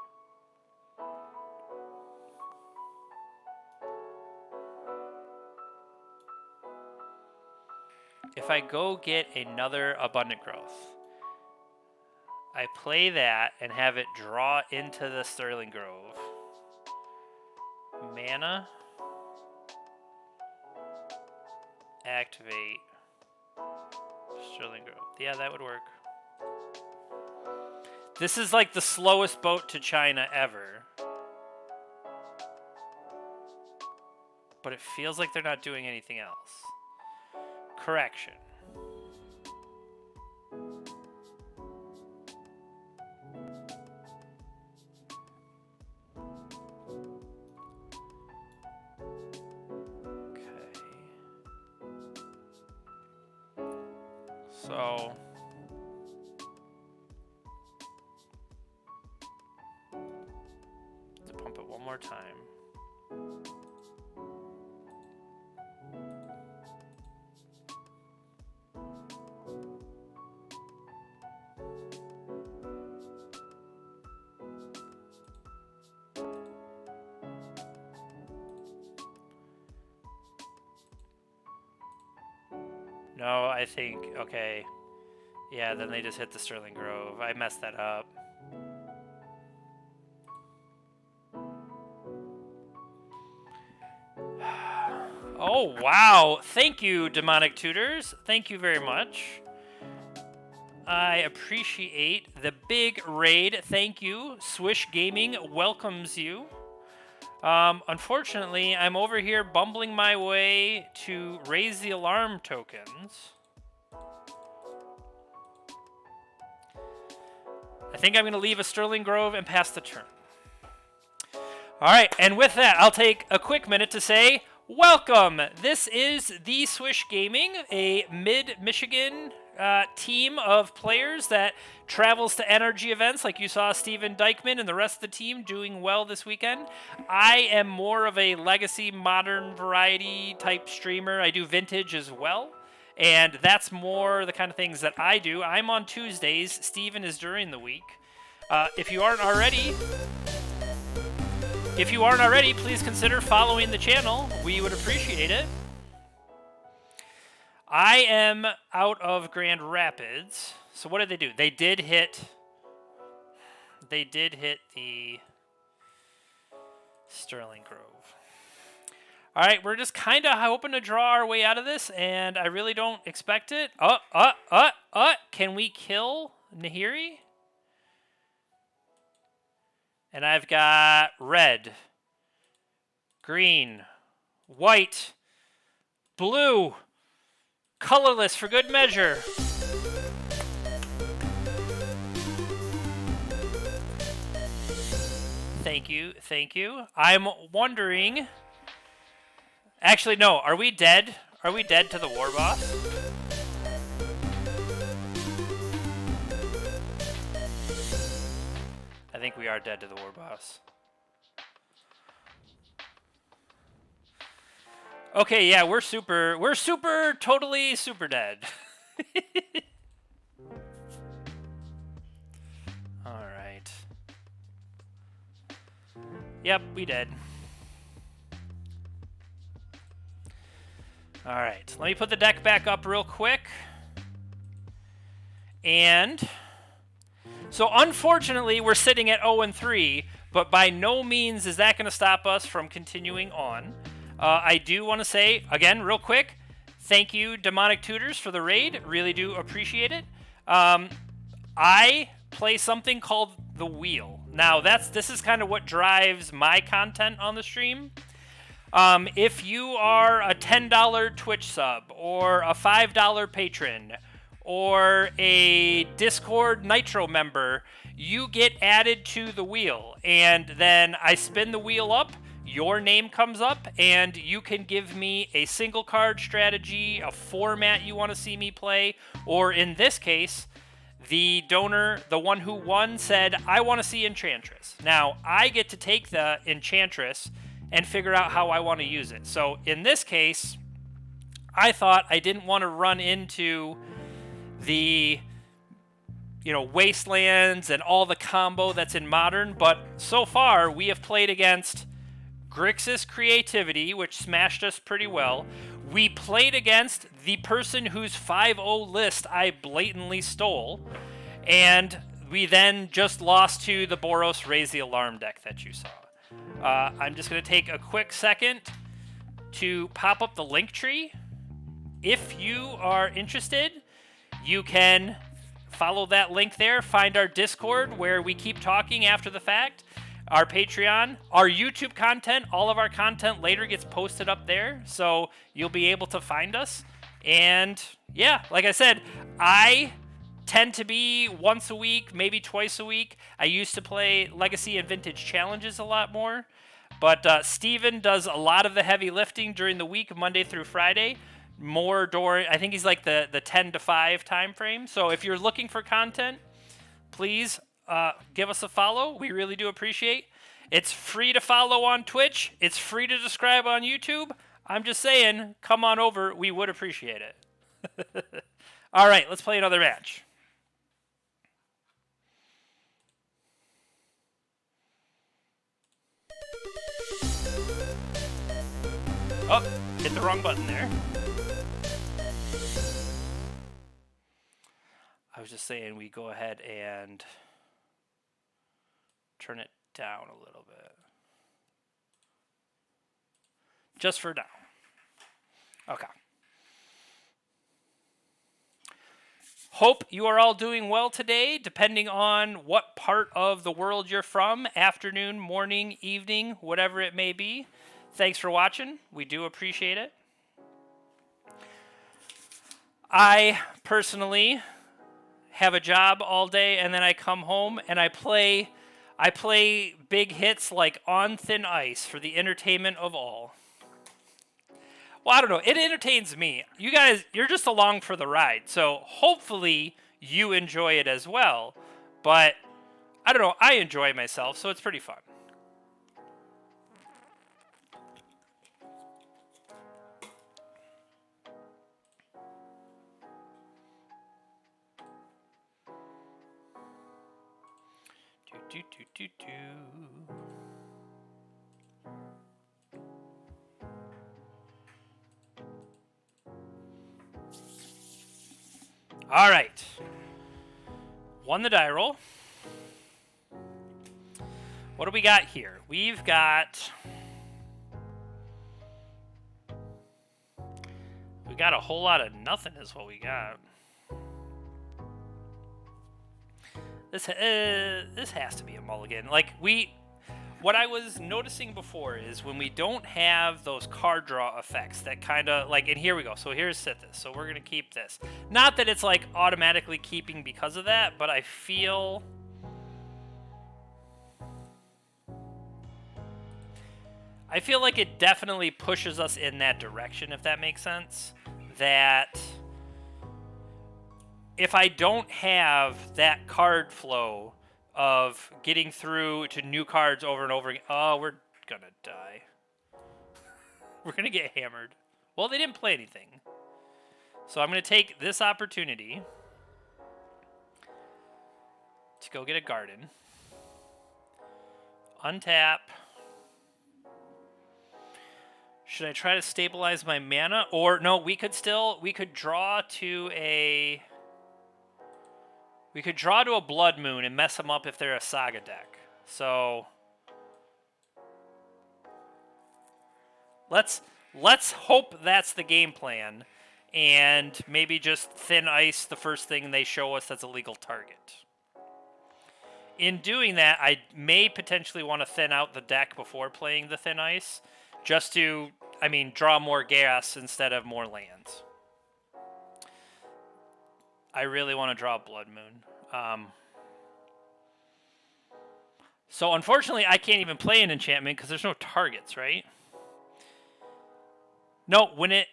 If I go get another Abundant Growth, I play that and have it draw into the Sterling Grove. Mana. Activate. Sterling Grove. Yeah, that would work. This is like the slowest boat to China ever. But it feels like they're not doing anything else. Correction. Okay. So... to pump it one more time. No, I think, okay. Yeah, then they just hit the Sterling Grove. I messed that up. Oh, wow. Thank you, Demonic Tutors. Thank you very much. I appreciate the big raid. Thank you. Swish Gaming welcomes you. Unfortunately, I'm over here bumbling my way to raise the alarm tokens. I think I'm going to leave a Sterling Grove and pass the turn. All right, and with that, I'll take a quick minute to say, welcome! This is The Swish Gaming, a mid-Michigan team of players that travels to NRG events like you saw Steven Dykman and the rest of the team doing well this weekend. I am more of a legacy, modern variety type streamer. I do vintage as well, and that's more the kind of things that I do. I'm on Tuesdays. Steven is during the week. If you aren't already, please consider following the channel. We would appreciate it. I am out of Grand Rapids. So what did they do? They did hit the Sterling Grove. All right, we're just kind of hoping to draw our way out of this, and I really don't expect it. Can we kill Nahiri? And I've got red, green, white, blue, colorless for good measure. Thank you, thank you. I'm wondering... Actually, no. Are we dead? Are we dead to the war boss? I think we are dead to the war boss. Okay, yeah, we're super totally super dead. Yep, we did. All right, let me put the deck back up real quick. And so unfortunately, we're sitting at 0-3, but by no means is that going to stop us from continuing on. I do want to say, again, real quick, thank you, Demonic Tutors, for the raid. Really do appreciate it. I play something called TheWheel. Now, this is kind of what drives my content on the stream. If you are a $10 Twitch sub, or a $5 patron, or a Discord Nitro member, you get added to the wheel. And then I spin the wheel up, your name comes up, and you can give me a single card strategy, a format you want to see me play, or in this case, the donor, the one who won, said, I want to see Enchantress. Now, I get to take the Enchantress and figure out how I want to use it. So in this case, I thought I didn't want to run into the, Wastelands and all the combo that's in Modern, but so far we have played against Grixis Creativity, which smashed us pretty well. We played against the person whose 5-0 list I blatantly stole, and we then just lost to the Boros Raise the Alarm deck that you saw. I'm just going to take a quick second to pop up the link tree. If you are interested, you can follow that link there, find our Discord where we keep talking after the fact, our Patreon, our YouTube content. All of our content later gets posted up there, so you'll be able to find us. And yeah, like I said, I tend to be once a week, maybe twice a week. I used to play Legacy and Vintage Challenges a lot more, but Steven does a lot of the heavy lifting during the week, Monday through Friday. More during, I think he's like the 10 to 5 time frame. So if you're looking for content, please give us a follow. We really do appreciate. It's free to follow on Twitch. It's free to subscribe on YouTube. I'm just saying, come on over. We would appreciate it. All right, let's play another match. Oh, hit the wrong button there. I was just saying we go ahead and turn it down a little bit. Just for now. Okay. Hope you are all doing well today, depending on what part of the world you're from. Afternoon, morning, evening, whatever it may be. Thanks for watching. We do appreciate it. I personally have a job all day, and then I come home and I play big hits like On Thin Ice for the entertainment of all. Well, I don't know. It entertains me. You guys, you're just along for the ride. So hopefully you enjoy it as well. But I don't know. I enjoy myself, so it's pretty fun. All right. Won the die roll. What do we got here? We've got a whole lot of nothing is what we got. This has to be a mulligan. Like, what I was noticing before is when we don't have those card draw effects that kind of, like, and here we go. So here's Sithis. So we're going to keep this. Not that it's, like, automatically keeping because of that, but I feel like it definitely pushes us in that direction, if that makes sense. That if I don't have that card flow of getting through to new cards over and over again, oh, we're gonna die. We're gonna get hammered. Well, they didn't play anything. So I'm gonna take this opportunity to go get a garden. Untap. Should I try to stabilize my mana? Or, no, we could draw to a... We could draw to a Blood Moon and mess them up if they're a Saga deck. So... Let's hope that's the game plan. And maybe just Thin Ice the first thing they show us that's a legal target. In doing that, I may potentially want to thin out the deck before playing the Thin Ice. Just to, I mean, draw more gas instead of more lands. I really want to draw Blood Moon. So unfortunately, I can't even play an enchantment because there's no targets, right? No, when it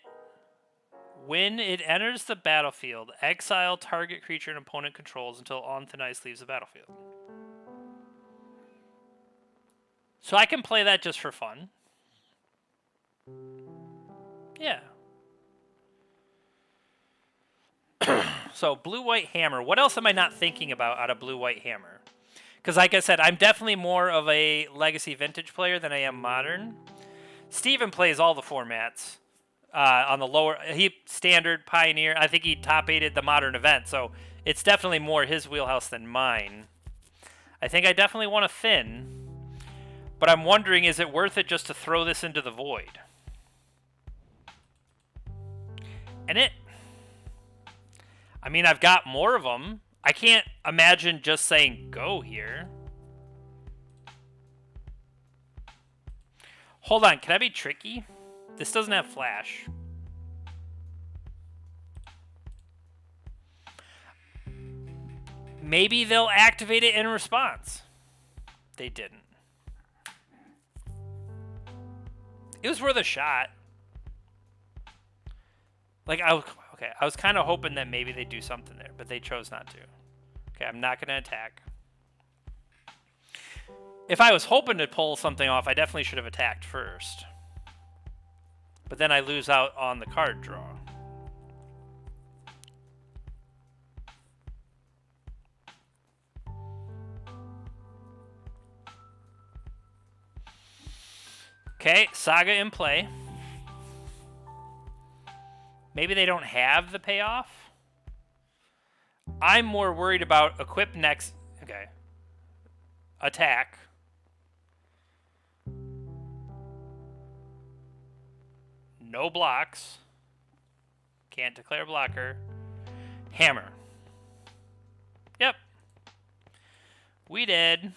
enters the battlefield, exile target creature an opponent controls until On Thin Ice leaves the battlefield. So I can play that just for fun. Yeah. So, Blue-White Hammer. What else am I not thinking about out of Blue-White Hammer? Because like I said, I'm definitely more of a Legacy Vintage player than I am Modern. Steven plays all the formats. On the lower... He Standard, Pioneer. I think he top-8'd the Modern event, so it's definitely more his wheelhouse than mine. I think I definitely want to thin. But I'm wondering, is it worth it just to throw this into the void? And I mean, I've got more of them. I can't imagine just saying go here. Hold on, can I be tricky? This doesn't have flash. Maybe they'll activate it in response. They didn't. It was worth a shot. Like, I was kind of hoping that maybe they'd do something there, but they chose not to. Okay, I'm not going to attack. If I was hoping to pull something off, I definitely should have attacked first. But then I lose out on the card draw. Okay, Saga in play. Maybe they don't have the payoff. I'm more worried about equip next. Okay. Attack. No blocks. Can't declare blocker. Hammer. Yep. We did.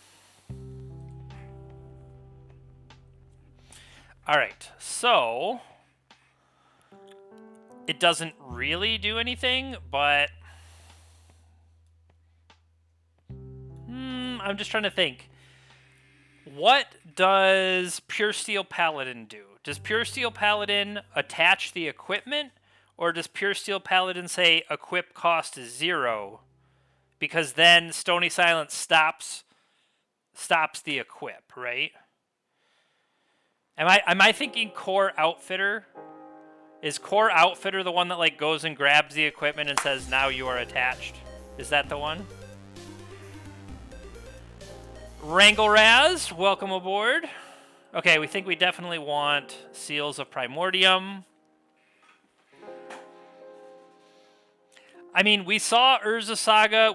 Alright, so it doesn't really do anything, but I'm just trying to think. What does Pure Steel Paladin do? Does Pure Steel Paladin attach the equipment, or does Pure Steel Paladin say equip cost is 0? Because then Stony Silence stops the equip, right? Am I thinking Core Outfitter? Is Core Outfitter the one that like goes and grabs the equipment and says now you are attached? Is that the one? Wrangleraz, welcome aboard. Okay, we think we definitely want Seals of Primordium. I mean, we saw Urza Saga.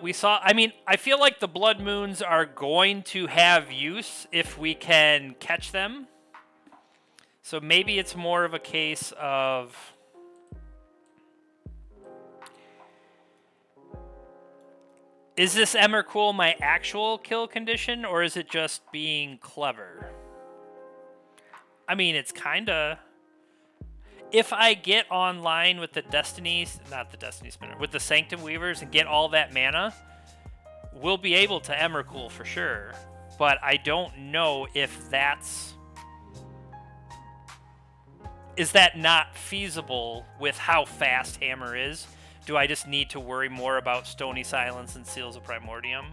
I feel like the Blood Moons are going to have use if we can catch them. So maybe it's more of a case of... Is this Emrakul my actual kill condition, or is it just being clever? I mean, it's kind of... If I get online with the not the Destiny Spinner, with the Sanctum Weavers and get all that mana, we'll be able to Emrakul for sure. But I don't know if that's... Is that not feasible with how fast Hammer is? Do I just need to worry more about Stony Silence and Seals of Primordium?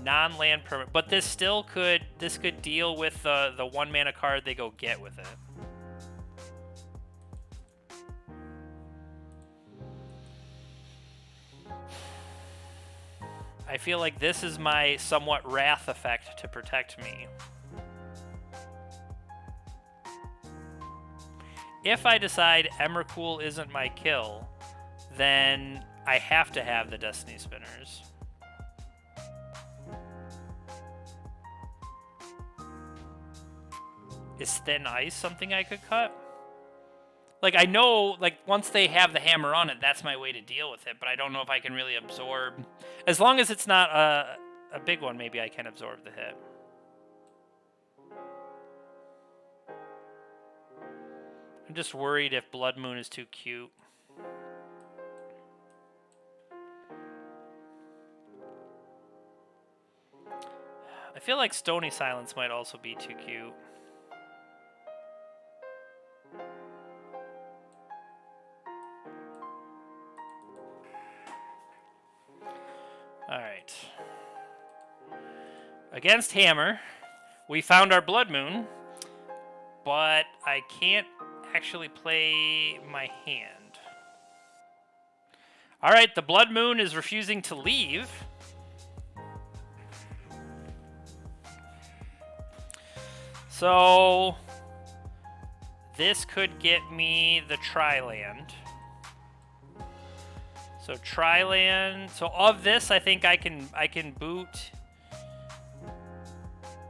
Non-land permanent. But this still could... This could deal with the 1 mana card they go get with it. I feel like this is my somewhat wrath effect to protect me. If I decide Emrakul isn't my kill, then I have to have the Destiny Spinners. Is Thin Ice something I could cut? Like, I know, like, once they have the hammer on it, that's my way to deal with it, but I don't know if I can really absorb. As long as it's not a big one, maybe I can absorb the hit. I'm just worried if Blood Moon is too cute. I feel like Stony Silence might also be too cute. Alright. Against Hammer, we found our Blood Moon, but I can't actually play my hand. Alright, the Blood Moon is refusing to leave. So this could get me the Tri-Land. So Tri-Land. So of this, I think I can boot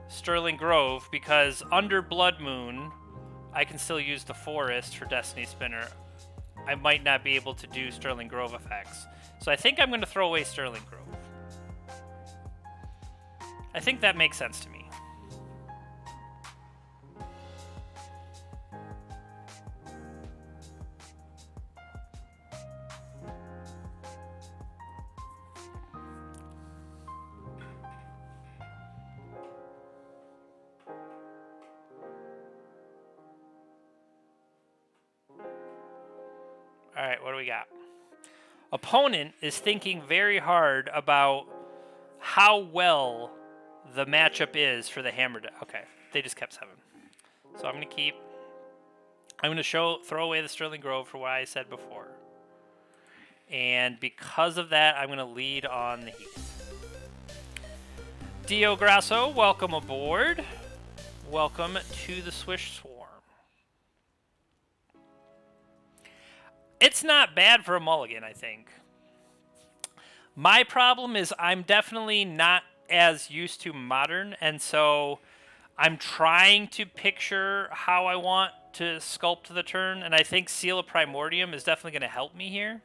Sterling Grove, because under Blood Moon, I can still use the Forest for Destiny Spinner. I might not be able to do Sterling Grove effects. So I think I'm going to throw away Sterling Grove. I think that makes sense to me. All right, what do we got? Opponent is thinking very hard about how well the matchup is for the hammer deck. Okay, they just kept 7. So I'm going to keep... I'm going to throw away the Sterling Grove for what I said before. And because of that, I'm going to lead on the Heath. Dio Grasso, welcome aboard. Welcome to the Swish Swarm. It's not bad for a mulligan, I think. My problem is I'm definitely not as used to Modern, and so I'm trying to picture how I want to sculpt the turn, and I think Seal of Primordium is definitely going to help me here.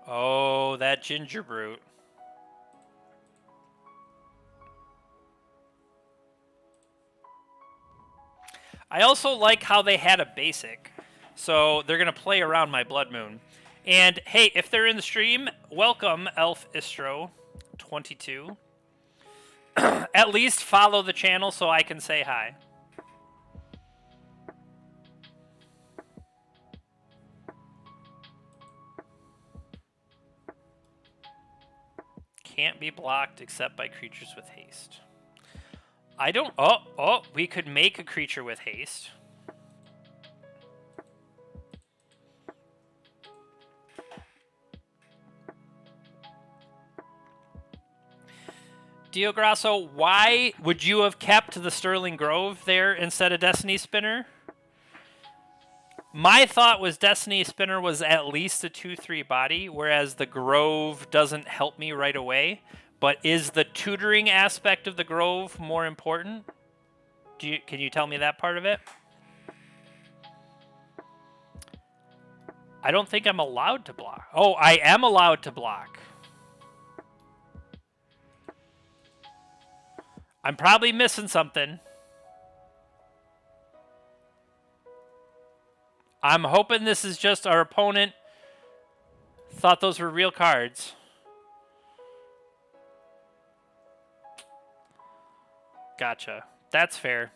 Oh, that Ginger Brute. I also like how they had a basic, so they're going to play around my Blood Moon. And, hey, if they're in the stream, welcome, Elf Istro 22. At least follow the channel so I can say hi. Can't be blocked except by creatures with haste. I don't... Oh, we could make a creature with haste. Dio Grasso, why would you have kept the Sterling Grove there instead of Destiny Spinner? My thought was Destiny Spinner was at least a 2/3 body, whereas the Grove doesn't help me right away. But is the tutoring aspect of the Grove more important? Can you tell me that part of it? I don't think I'm allowed to block. Oh, I am allowed to block. I'm probably missing something. I'm hoping this is just our opponent thought those were real cards. Gotcha. That's fair.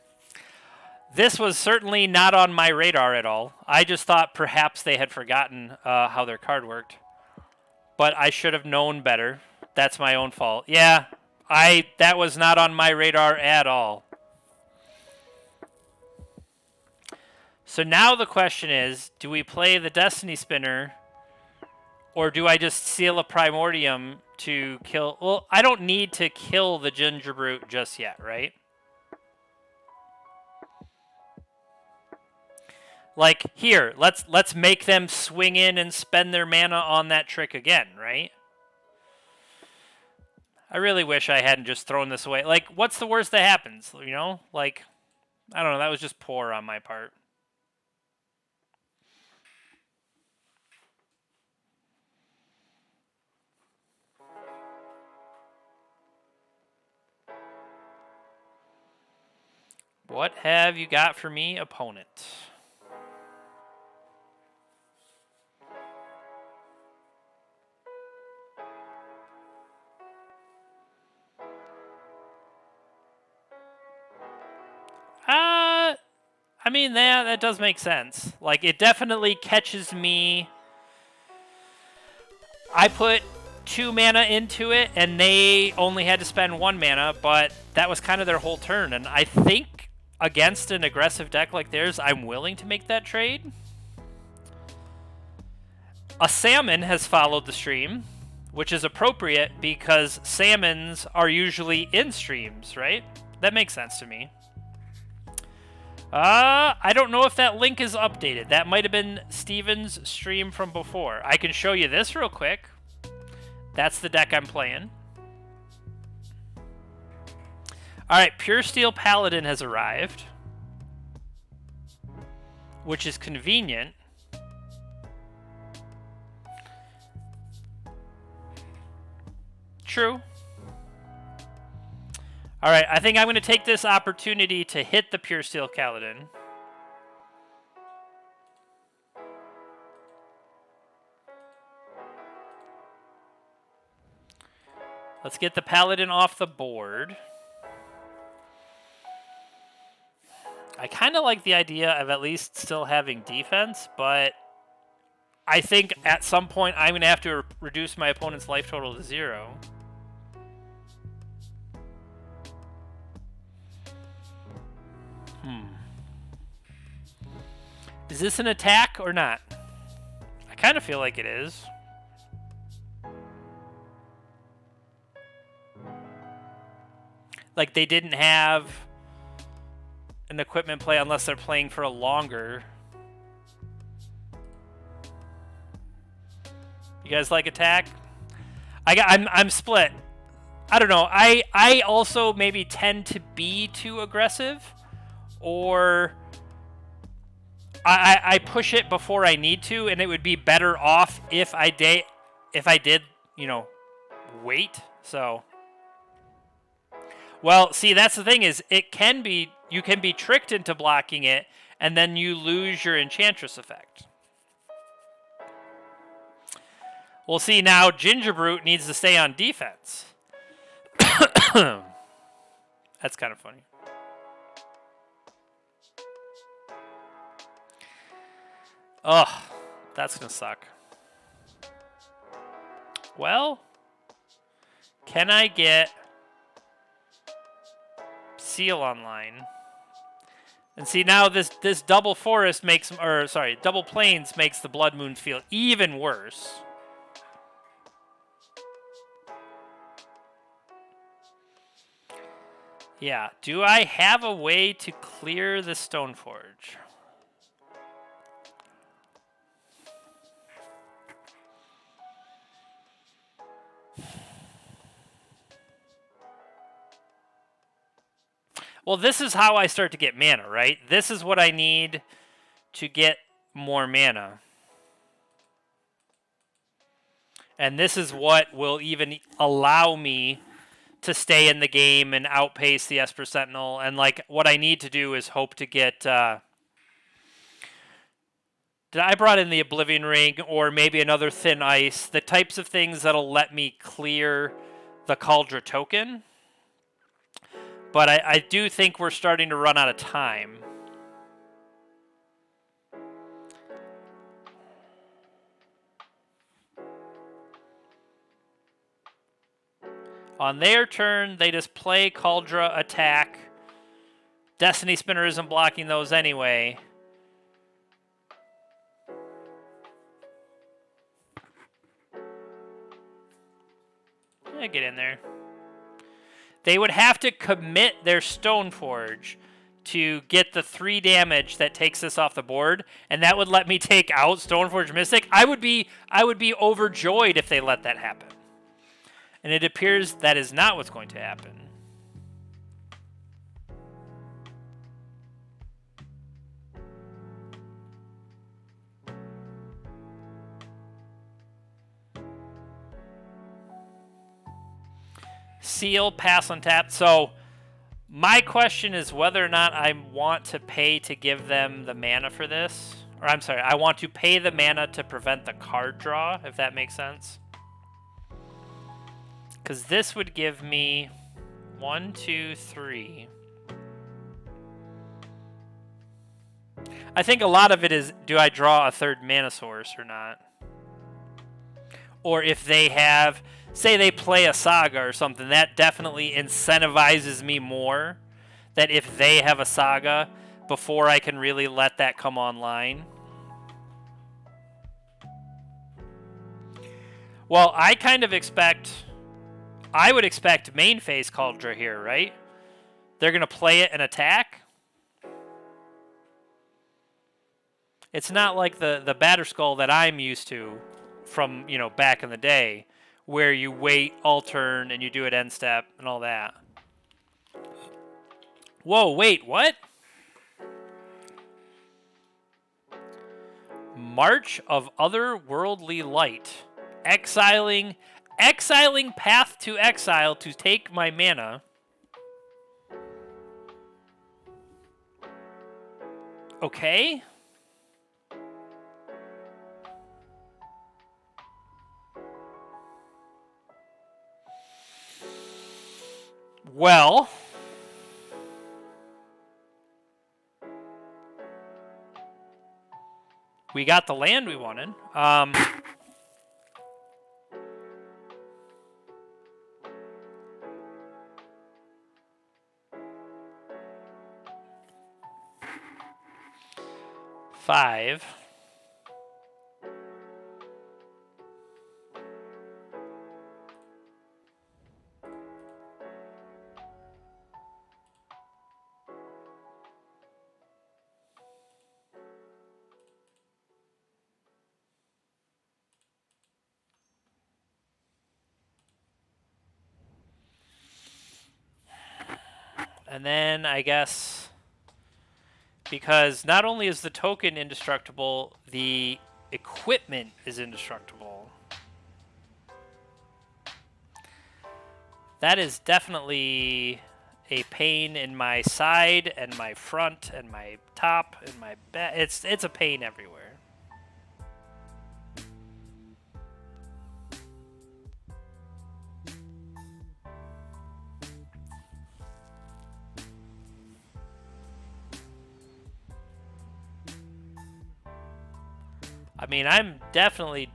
This was certainly not on my radar at all. I just thought perhaps they had forgotten how their card worked. But I should have known better. That's my own fault. Yeah, that was not on my radar at all. So now the question is, do we play the Destiny Spinner, or do I just seal a Primordium to kill... Well, I don't need to kill the Ginger Brute just yet, right? Like, here, let's make them swing in and spend their mana on that trick again, right? I really wish I hadn't just thrown this away. Like, what's the worst that happens, you know? Like, I don't know, that was just poor on my part. What have you got for me, opponent? I mean, that does make sense. Like, it definitely catches me. I put 2 mana into it, and they only had to spend 1 mana, but that was kind of their whole turn. And I think against an aggressive deck like theirs, I'm willing to make that trade. A salmon has followed the stream, which is appropriate because salmons are usually in streams, right? That makes sense to me. I don't know if that link is updated. That might have been Steven's stream from before. I can show you this real quick. That's the deck I'm playing. Alright, Pure Steel Paladin has arrived, which is convenient. True. Alright, I think I'm going to take this opportunity to hit the Pure Steel Paladin. Let's get the Paladin off the board. I kind of like the idea of at least still having defense, but I think at some point I'm going to have to reduce my opponent's life total to 0. Is this an attack or not? I kind of feel like it is. Like they didn't have an equipment play unless they're playing for a longer. You guys like attack? I'm split. I don't know. I also maybe tend to be too aggressive, or I push it before I need to, and it would be better off if I did, you know, wait. So, well, see, that's the thing is you can be tricked into blocking it, and then you lose your Enchantress effect. Well, see, now Ginger Brute needs to stay on defense. That's kind of funny. Ugh, that's going to suck. Well, can I get Seal online? And see, now this double forest makes, or sorry, double plains makes the Blood Moon feel even worse. Yeah, do I have a way to clear the Stoneforge? Well, this is how I start to get mana, right? This is what I need to get more mana. And this is what will even allow me to stay in the game and outpace the Esper Sentinel. And like what I need to do is hope to get I brought in the Oblivion Ring or maybe another Thin Ice, the types of things that'll let me clear the Kaldra token. But I do think we're starting to run out of time. On their turn, they just play Kaldra, attack. Destiny Spinner isn't blocking those anyway. I get in there. They would have to commit their Stoneforge to get the 3 damage that takes this off the board, and that would let me take out Stoneforge Mystic. I would be overjoyed if they let that happen. And it appears that is not what's going to happen. Seal, pass on tap. So my question is whether or not I want to pay to give them the mana for this. Or I'm sorry, I want to pay the mana to prevent the card draw, if that makes sense. Because this would give me 1, 2, 3. I think a lot of it is, do I draw a 3rd mana source or not? Or if they have, say they play a Saga or something, that definitely incentivizes me more. That if they have a Saga, before I can really let that come online. Well, I kind of expect, I would expect main phase Cauldron here, right? They're going to play it and attack. It's not like the Batterskull that I'm used to from, you know, back in the day, where you wait all turn and you do it end step and all that. Whoa, wait, what? March of Otherworldly Light. Exiling Path to Exile to take my mana. Okay. Well, we got the land we wanted. 5. And then I guess, because not only is the token indestructible, the equipment is indestructible. That is definitely a pain in my side and my front and my top and my back. It's a pain everywhere. I mean, I'm definitely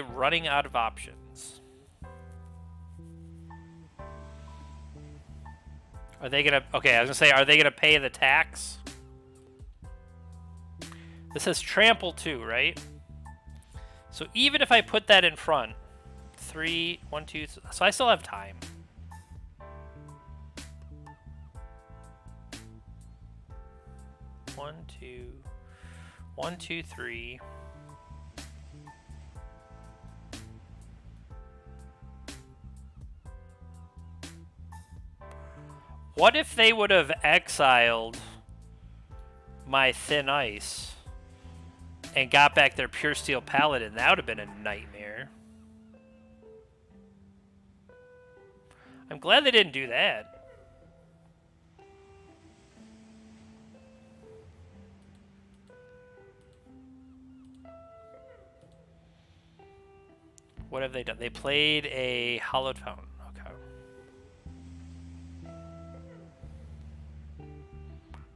running out of options. Are they gonna... Okay, I was gonna say, are they gonna pay the tax? This says trample too, right? So even if I put that in front, 3, 1, 2, so I still have time. One, two, 3. What if they would have exiled my Thin Ice and got back their Pure Steel Paladin? That would have been a nightmare. I'm glad they didn't do that. What have they done? They played a Hallowed Fountain. Okay.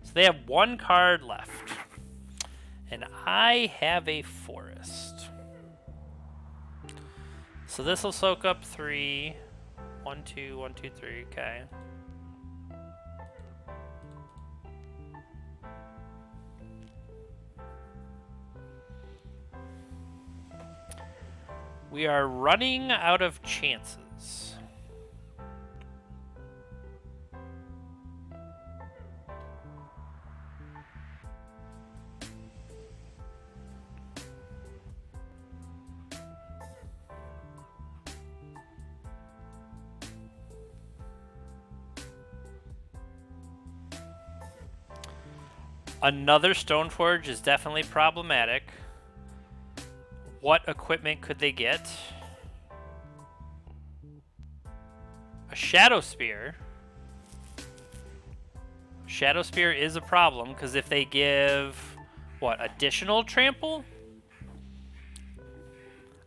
So they have 1 card left. And I have a Forest. So this will soak up 3. 1, 2, 1, 2, 3. Okay. We are running out of chances. is. Another Stoneforge is definitely problematic. What equipment could they get? A Shadow Spear. Shadow Spear is a problem, because if they give, what, additional trample?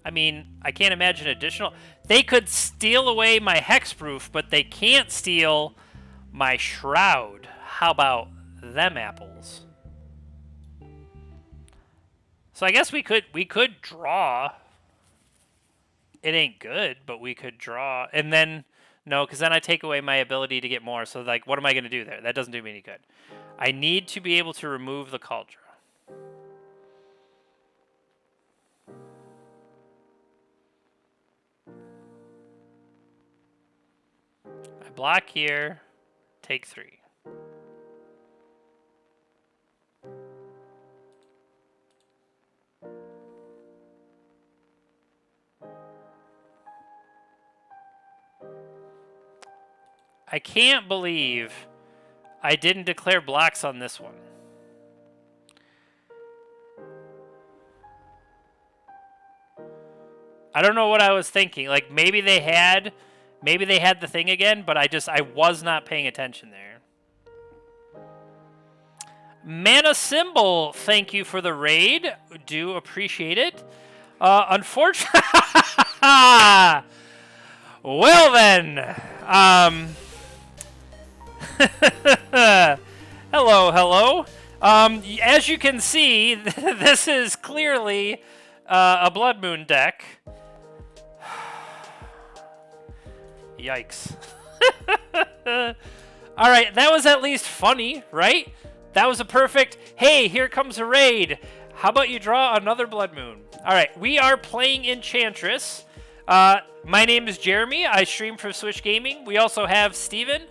I mean, I can't imagine additional. They could steal away my Hexproof, but they can't steal my Shroud. How about them apples? So I guess we could draw. It ain't good, but we could draw. And then, no, because then I take away my ability to get more. So, like, what am I going to do there? That doesn't do me any good. I need to be able to remove the Cauldron. I block here, take 3. I can't believe I didn't declare blocks on this one. I don't know what I was thinking. Like, maybe they had the thing again, but I was not paying attention there. Mana Symbol, thank you for the raid. Do appreciate it. Unfortunately, well then, hello. As you can see, this is clearly a Blood Moon deck. Yikes. All right, that was at least funny, right? That was a perfect, hey, here comes a raid. How about you draw another Blood Moon? All right, we are playing Enchantress. My name is Jeremy. I stream for Switch Gaming. We also have Steven,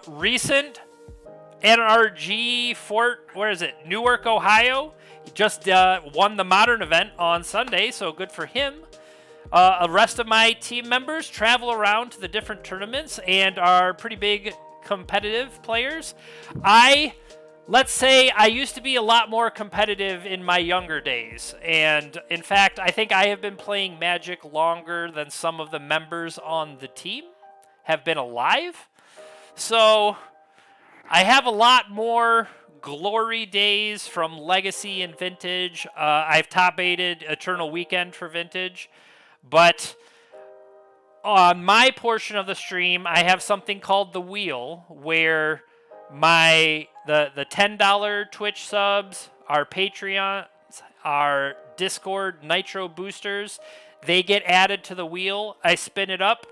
recent NRG Fort, where is it? Newark, Ohio. He just won the Modern event on Sunday, so good for him. The rest of my team members travel around to the different tournaments and are pretty big competitive players. Let's say I used to be a lot more competitive in my younger days. And in fact, I think I have been playing Magic longer than some of the members on the team have been alive. So I have a lot more glory days from Legacy and Vintage. I've top-8'd Eternal Weekend for Vintage. But on my portion of the stream, I have something called TheWheel, where the $10 Twitch subs, our Patreons, our Discord Nitro boosters, they get added to the wheel. I spin it up.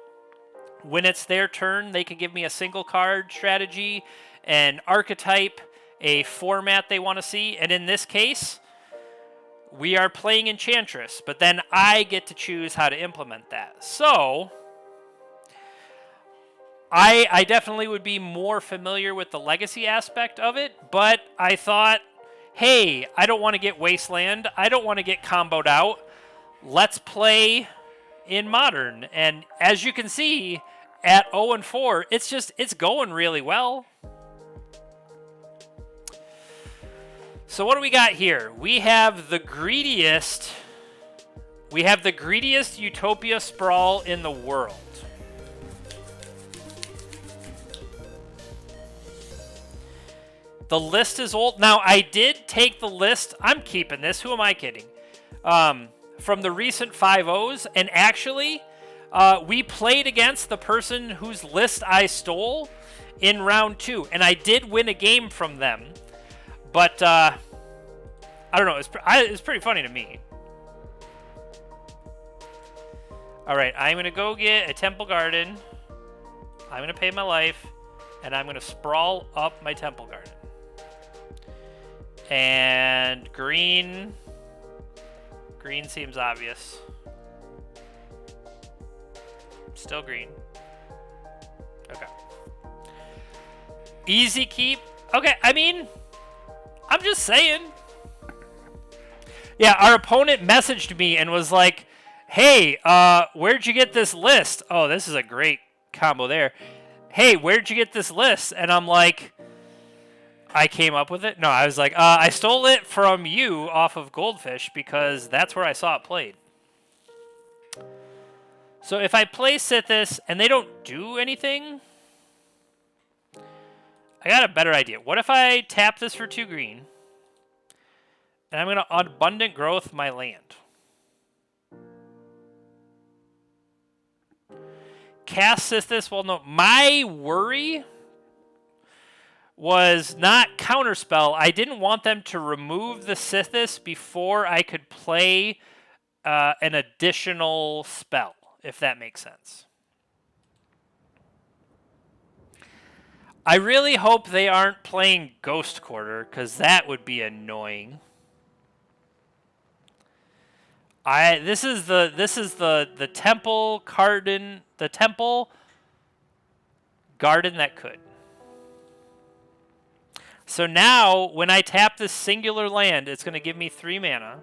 When it's their turn, they can give me a single card strategy, an archetype, a format they want to see. And in this case, we are playing Enchantress, but then I get to choose how to implement that. So I definitely would be more familiar with the legacy aspect of it, but I thought, hey, I don't want to get Wasteland. I don't want to get comboed out. Let's play in Modern. And as you can see, at 0-4, it's going really well. So what do we got here? We have the greediest Utopia Sprawl in the world. The list is old. Now, I did take the list. I'm keeping this. Who am I kidding? From the recent 5-0s. And actually, we played against the person whose list I stole in round 2. And I did win a game from them. But, I don't know. It's pretty funny to me. All right. I'm going to go get a Temple Garden. I'm going to pay my life. And I'm going to sprawl up my Temple Garden. And green seems obvious. Still green. Okay. Easy keep. Okay, I mean, I'm just saying. Yeah, our opponent messaged me and was like, hey, where'd you get this list? Oh, this is a great combo there. Hey, where'd you get this list? And I'm like, I came up with it? No, I was like, I stole it from you off of Goldfish because that's where I saw it played. So if I play Sithis and they don't do anything, I got a better idea. What if I tap this for 2 green, and I'm going to Abundant Growth my land? Cast Sithis, well, no. My worry was not Counterspell. I didn't want them to remove the Sithis before I could play an additional spell, if that makes sense. I really hope they aren't playing Ghost Quarter, because that would be annoying. This is the temple garden, the temple garden that could. So now when I tap this singular land, it's going to give me 3 mana.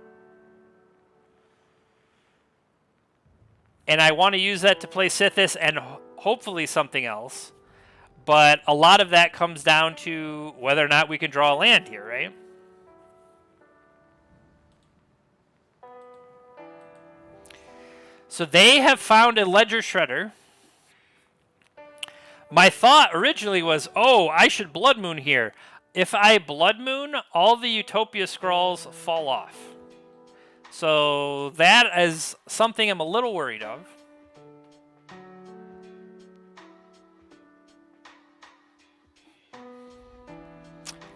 And I want to use that to play Sithis and hopefully something else. But a lot of that comes down to whether or not we can draw a land here, right? So they have found a Ledger Shredder. My thought originally was, oh, I should Blood Moon here. If I Blood Moon, all the Utopia Scrolls fall off. So that is something I'm a little worried of.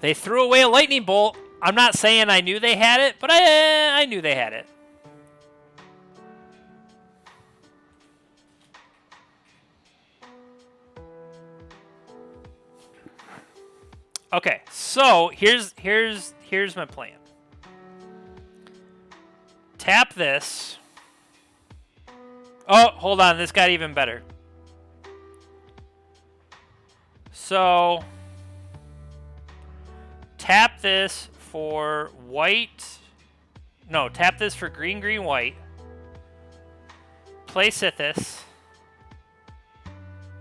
They threw away a Lightning Bolt. I'm not saying I knew they had it, but I knew they had it. Okay, so here's my plan. Tap this. Oh, hold on, this got even better. So tap this for white. No, tap this for green, green, white. Play Sithis.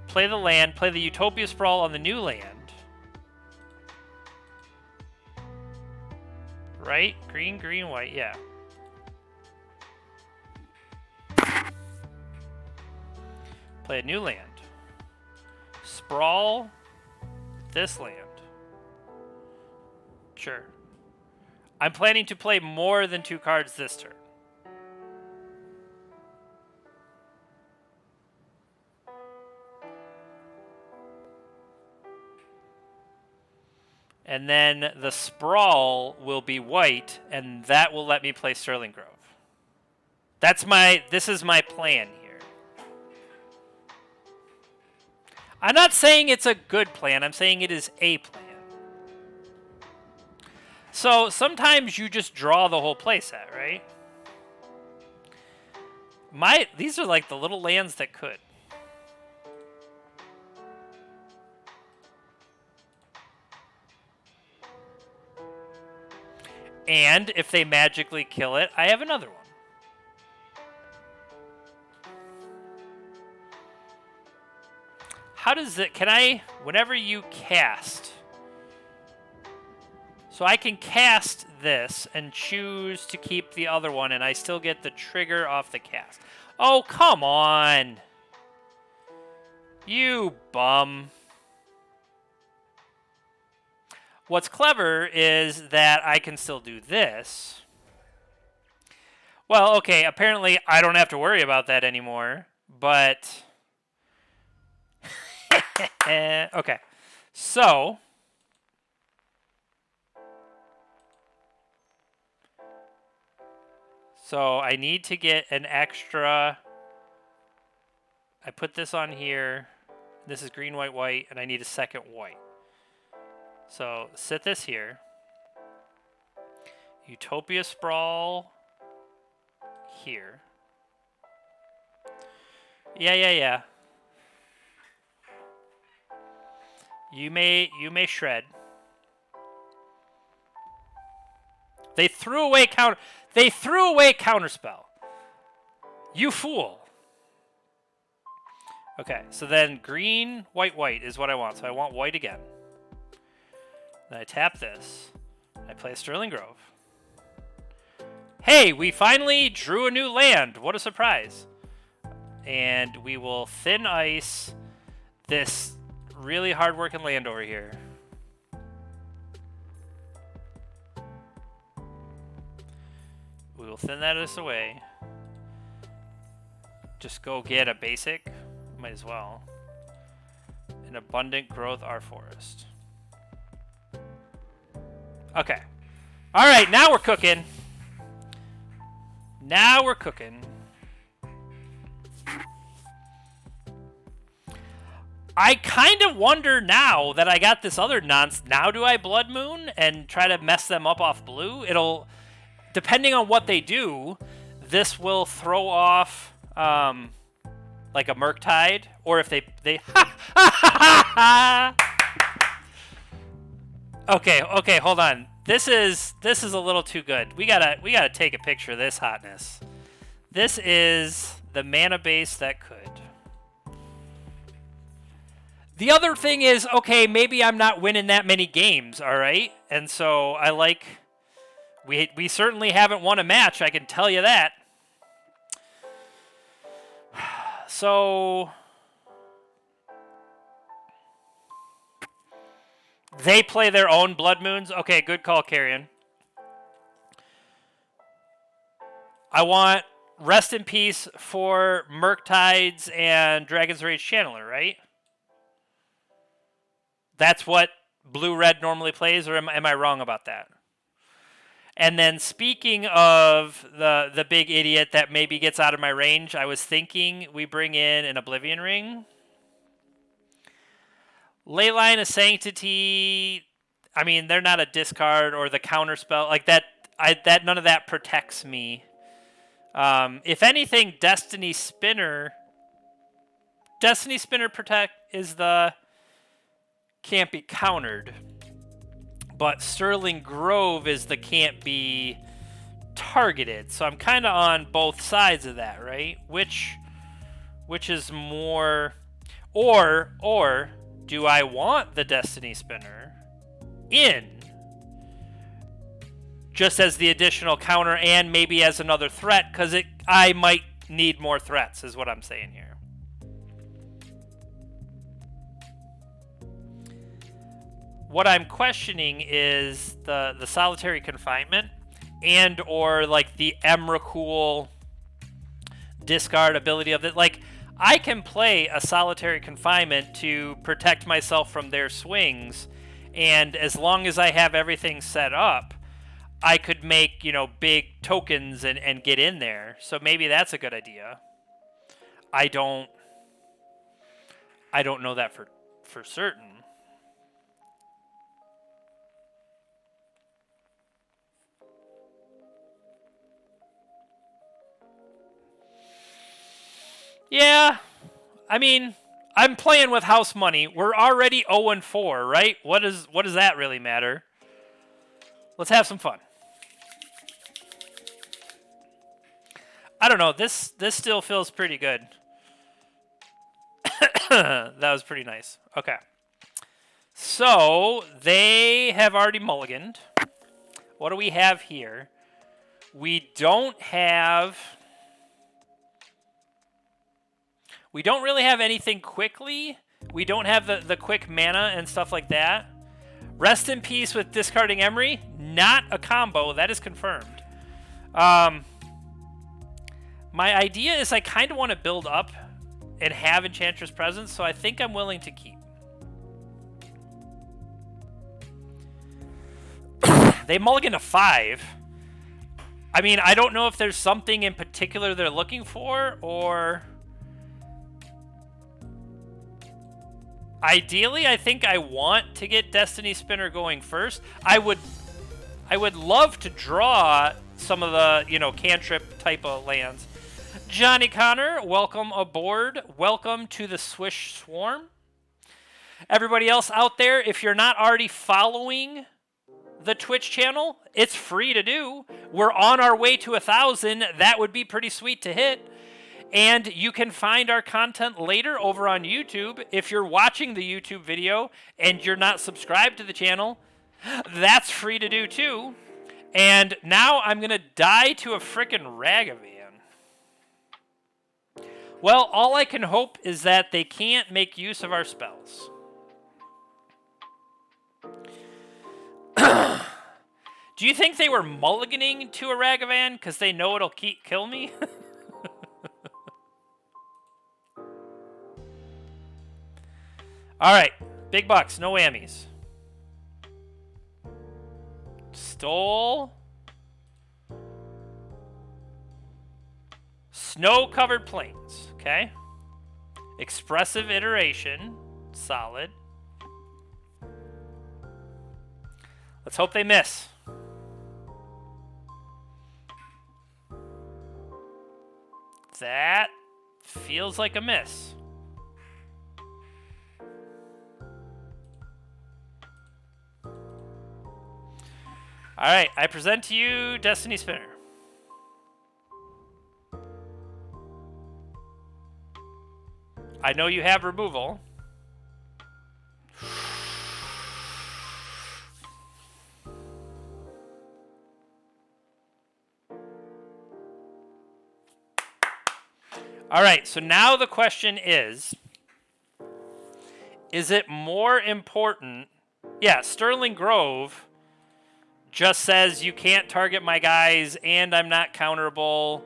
Play the land. Play the Utopia Sprawl on the new land. Right? Green, green, white. Yeah. Play a new land. Sprawl this land. Sure. I'm planning to play more than 2 cards this turn. And then the Sprawl will be white, and that will let me play Sterling Grove. This is my plan here. I'm not saying it's a good plan, I'm saying it is a plan. So sometimes you just draw the whole playset, right? These are like the little lands that could. And if they magically kill it, I have another one. How does it... Can I... Whenever you cast... So I can cast this and choose to keep the other one, and I still get the trigger off the cast. Oh, come on! You bum. What's clever is that I can still do this. Well, okay, apparently I don't have to worry about that anymore, but... okay, so... So I need to get an extra... I put this on here. This is green, white, white, and I need a second white. So sit this here. Utopia Sprawl here. Yeah. You may shred. They threw away counterspell. You fool. Okay, so then green, white is what I want. So I want white again. Then I tap this. I play Sterling Grove. Hey, we finally drew a new land. What a surprise. And we will thin ice this really hard-working land over here. We will thin that away. Just go get a basic. Might as well. An abundant growth our forest. Okay. All right, now we're cooking. Now we're cooking. I kind of wonder now that I got this other nonsense. Now do I Blood Moon and try to mess them up off blue? It'll, depending on what they do, this will throw off like a Murktide, or if they Okay, hold on. This is a little too good. We gotta take a picture of this hotness. This is the mana base that could. The other thing is, okay, maybe I'm not winning that many games, all right? And so I like, we certainly haven't won a match, I can tell you that. So they play their own Blood Moons. Okay, good call, Carrion. I want Rest in Peace for Murktides and Dragon's Rage Channeler, right? That's what blue-red normally plays, or am I wrong about that? And then speaking of the big idiot that maybe gets out of my range, I was thinking we bring in an Oblivion Ring. Leyline of Sanctity, I mean, they're not a discard or the counter spell. Like that, none of that protects me. If anything, Destiny Spinner protect is the can't be countered. But Sterling Grove is the can't be targeted. So I'm kind of on both sides of that, right? Which is more, or do I want the Destiny Spinner in just as the additional counter and maybe as another threat? Because I might need more threats is what I'm saying here. What I'm questioning is the solitary confinement and or like the Emrakul discard ability of it. Like I can play a solitary confinement to protect myself from their swings, and as long as I have everything set up, I could make, you know, big tokens and get in there. So maybe that's a good idea. I don't know that for certain. Yeah, I mean, I'm playing with house money. We're already 0-4, right? What does that really matter? Let's have some fun. I don't know. This still feels pretty good. That was pretty nice. Okay. So they have already mulliganed. What do we have here? We don't really have anything quickly. We don't have the quick mana and stuff like that. Rest in Peace with discarding Emery. Not a combo. That is confirmed. My idea is I kind of want to build up and have Enchantress presence, so I think I'm willing to keep. They mulligan to 5. I mean, I don't know if there's something in particular they're looking for, or... Ideally, I think I want to get Destiny Spinner going first. I would love to draw some of the, you know, cantrip type of lands. Johnny Connor, welcome aboard. Welcome to the Swish Swarm. Everybody else out there, if you're not already following the Twitch channel, it's free to do. We're on our way to 1,000. That would be pretty sweet to hit. And you can find our content later over on YouTube. If you're watching the YouTube video and you're not subscribed to the channel, that's free to do too. And now I'm going to die to a frickin' Ragavan. Well, all I can hope is that they can't make use of our spells. Do you think they were mulliganing to a Ragavan because they know it'll kill me? Alright, big bucks, no whammies. Stole. Snow-covered plains, okay. Expressive iteration, solid. Let's hope they miss. That feels like a miss. Alright, I present to you Destiny Spinner. I know you have removal. Alright, so now the question is it more important? Yeah, Sterling Grove just says you can't target my guys and I'm not counterable.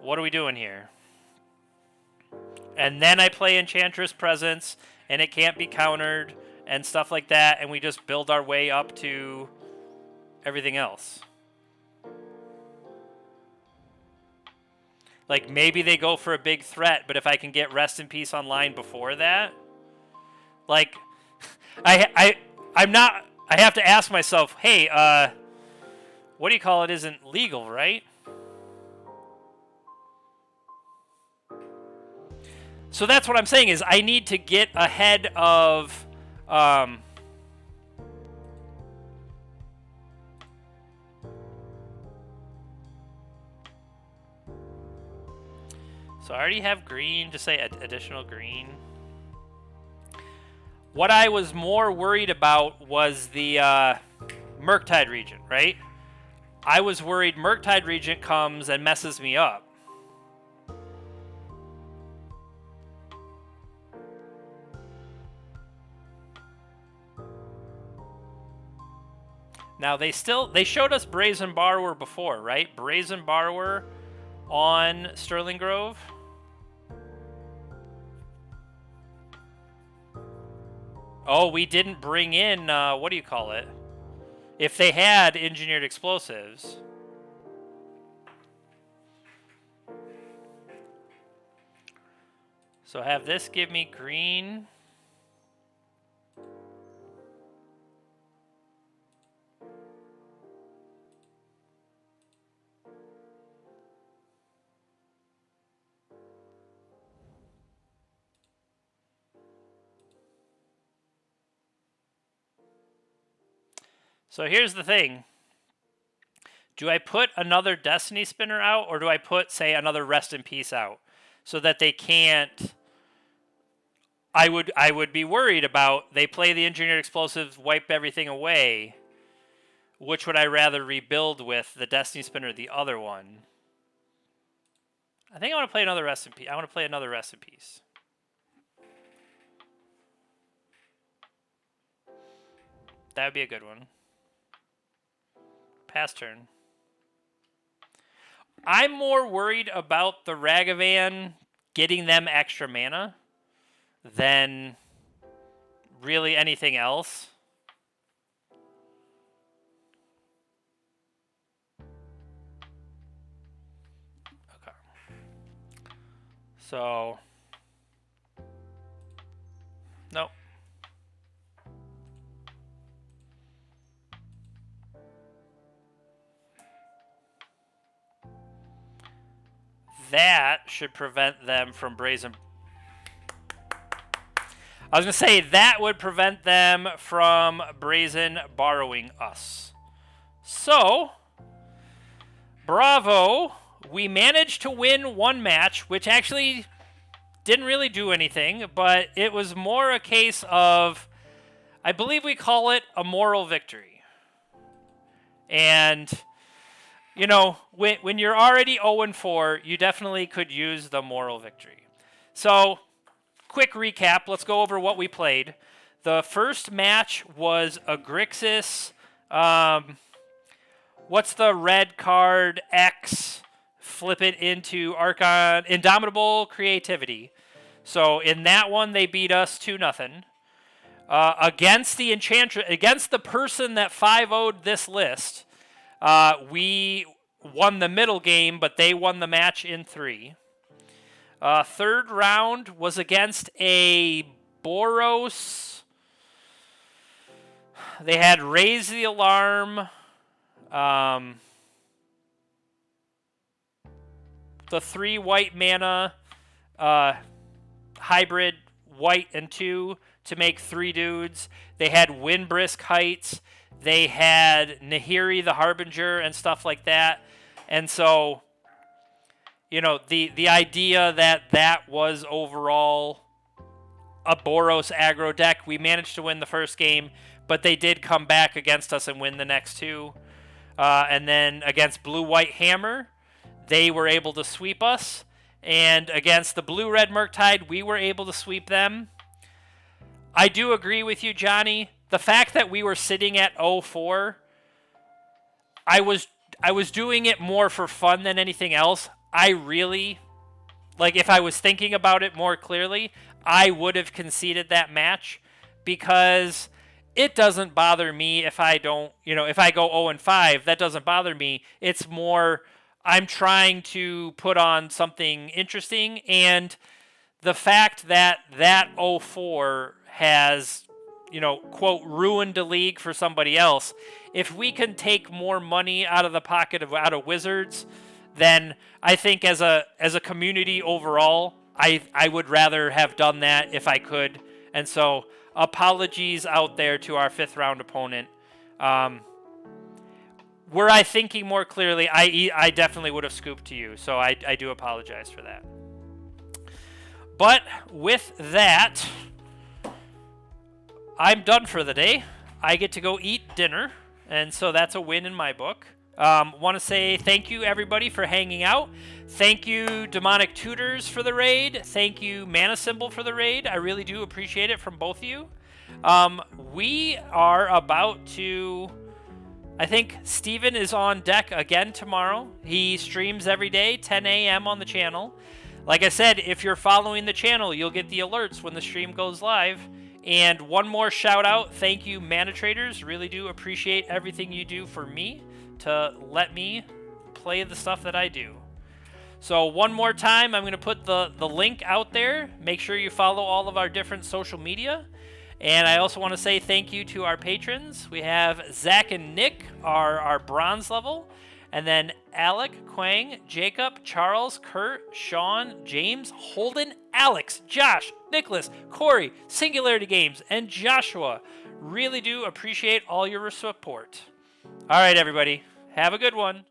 What are we doing here? And then I play Enchantress Presence and it can't be countered and stuff like that, and we just build our way up to everything else. Like, maybe they go for a big threat, but if I can get Rest in Peace online before that, like, I'm not. I have to ask myself, hey, what do you call it? Isn't legal, right? So that's what I'm saying is I need to get ahead of. So I already have green, just say additional green. What I was more worried about was the Murktide Regent, right? I was worried Murktide Regent comes and messes me up. Now they showed us Brazen Borrower before, right? Brazen Borrower on Sterling Grove. Oh, we didn't bring in, what do you call it? If they had engineered explosives. So have this give me green. So here's the thing. Do I put another Destiny Spinner out, or do I put, say, another Rest in Peace out? So that they can't... I would be worried about, they play the Engineered Explosives, wipe everything away. Which would I rather rebuild with, the Destiny Spinner or the other one? I think I want to play another Rest in Peace. I want to play another Rest in Peace. That would be a good one. Pass turn. I'm more worried about the Ragavan getting them extra mana than really anything else. Okay. So, nope. that should prevent them from brazen... I was going to say that would prevent them from brazen borrowing us. So, bravo. We managed to win one match, which actually didn't really do anything, but it was more a case of, I believe we call it a moral victory. And, you know, when you're already 0-4, you definitely could use the moral victory. So, quick recap. Let's go over what we played. The first match was a Grixis. What's the red card? X. Flip it into Archon. Indomitable Creativity. So in that one, they beat us 2-0. Against the Enchantress, against the person that 5-0'd this list, we won the middle game, but they won the match in 3. Third round was against a Boros. They had Raise the Alarm. The 3 white mana hybrid white and 2 to make 3 dudes. They had Windbrisk Heights. They had Nahiri the Harbinger and stuff like that. And so, you know, the idea that was overall a Boros aggro deck. We managed to win the first game, but they did come back against us and win the next 2. And then against Blue-White Hammer, they were able to sweep us. And against the Blue-Red Murktide, we were able to sweep them. I do agree with you, Johnny. The fact that we were sitting at 0-4, I was doing it more for fun than anything else. I really, like, if I was thinking about it more clearly, I would have conceded that match, because it doesn't bother me if I don't, you know, if I go 0-5, that doesn't bother me. It's more, I'm trying to put on something interesting, and the fact that that 0-4 has, you know, quote, ruined the league for somebody else. If we can take more money out of the pocket of out of Wizards, then I think as a community overall, I would rather have done that if I could. And so apologies out there to our 5th round opponent. Were I thinking more clearly, I definitely would have scooped to you. So I do apologize for that. But with that, I'm done for the day. I get to go eat dinner, and so that's a win in my book. Want to say thank you, everybody, for hanging out. Thank you, Demonic Tutors, for the raid. Thank you, Mana Symbol, for the raid. I really do appreciate it from both of you. We are about to... I think Steven is on deck again tomorrow. He streams every day, 10 a.m. on the channel. Like I said, if you're following the channel, you'll get the alerts when the stream goes live. And one more shout out. Thank you, Mana Traders. Really do appreciate everything you do for me to let me play the stuff that I do. So one more time, I'm going to put the link out there. Make sure you follow all of our different social media. And I also want to say thank you to our patrons. We have Zach and Nick, our bronze level. And then Alec, Quang, Jacob, Charles, Kurt, Sean, James, Holden, Alex, Josh, Nicholas, Corey, Singularity Games, and Joshua. Really do appreciate all your support. All right, everybody. Have a good one.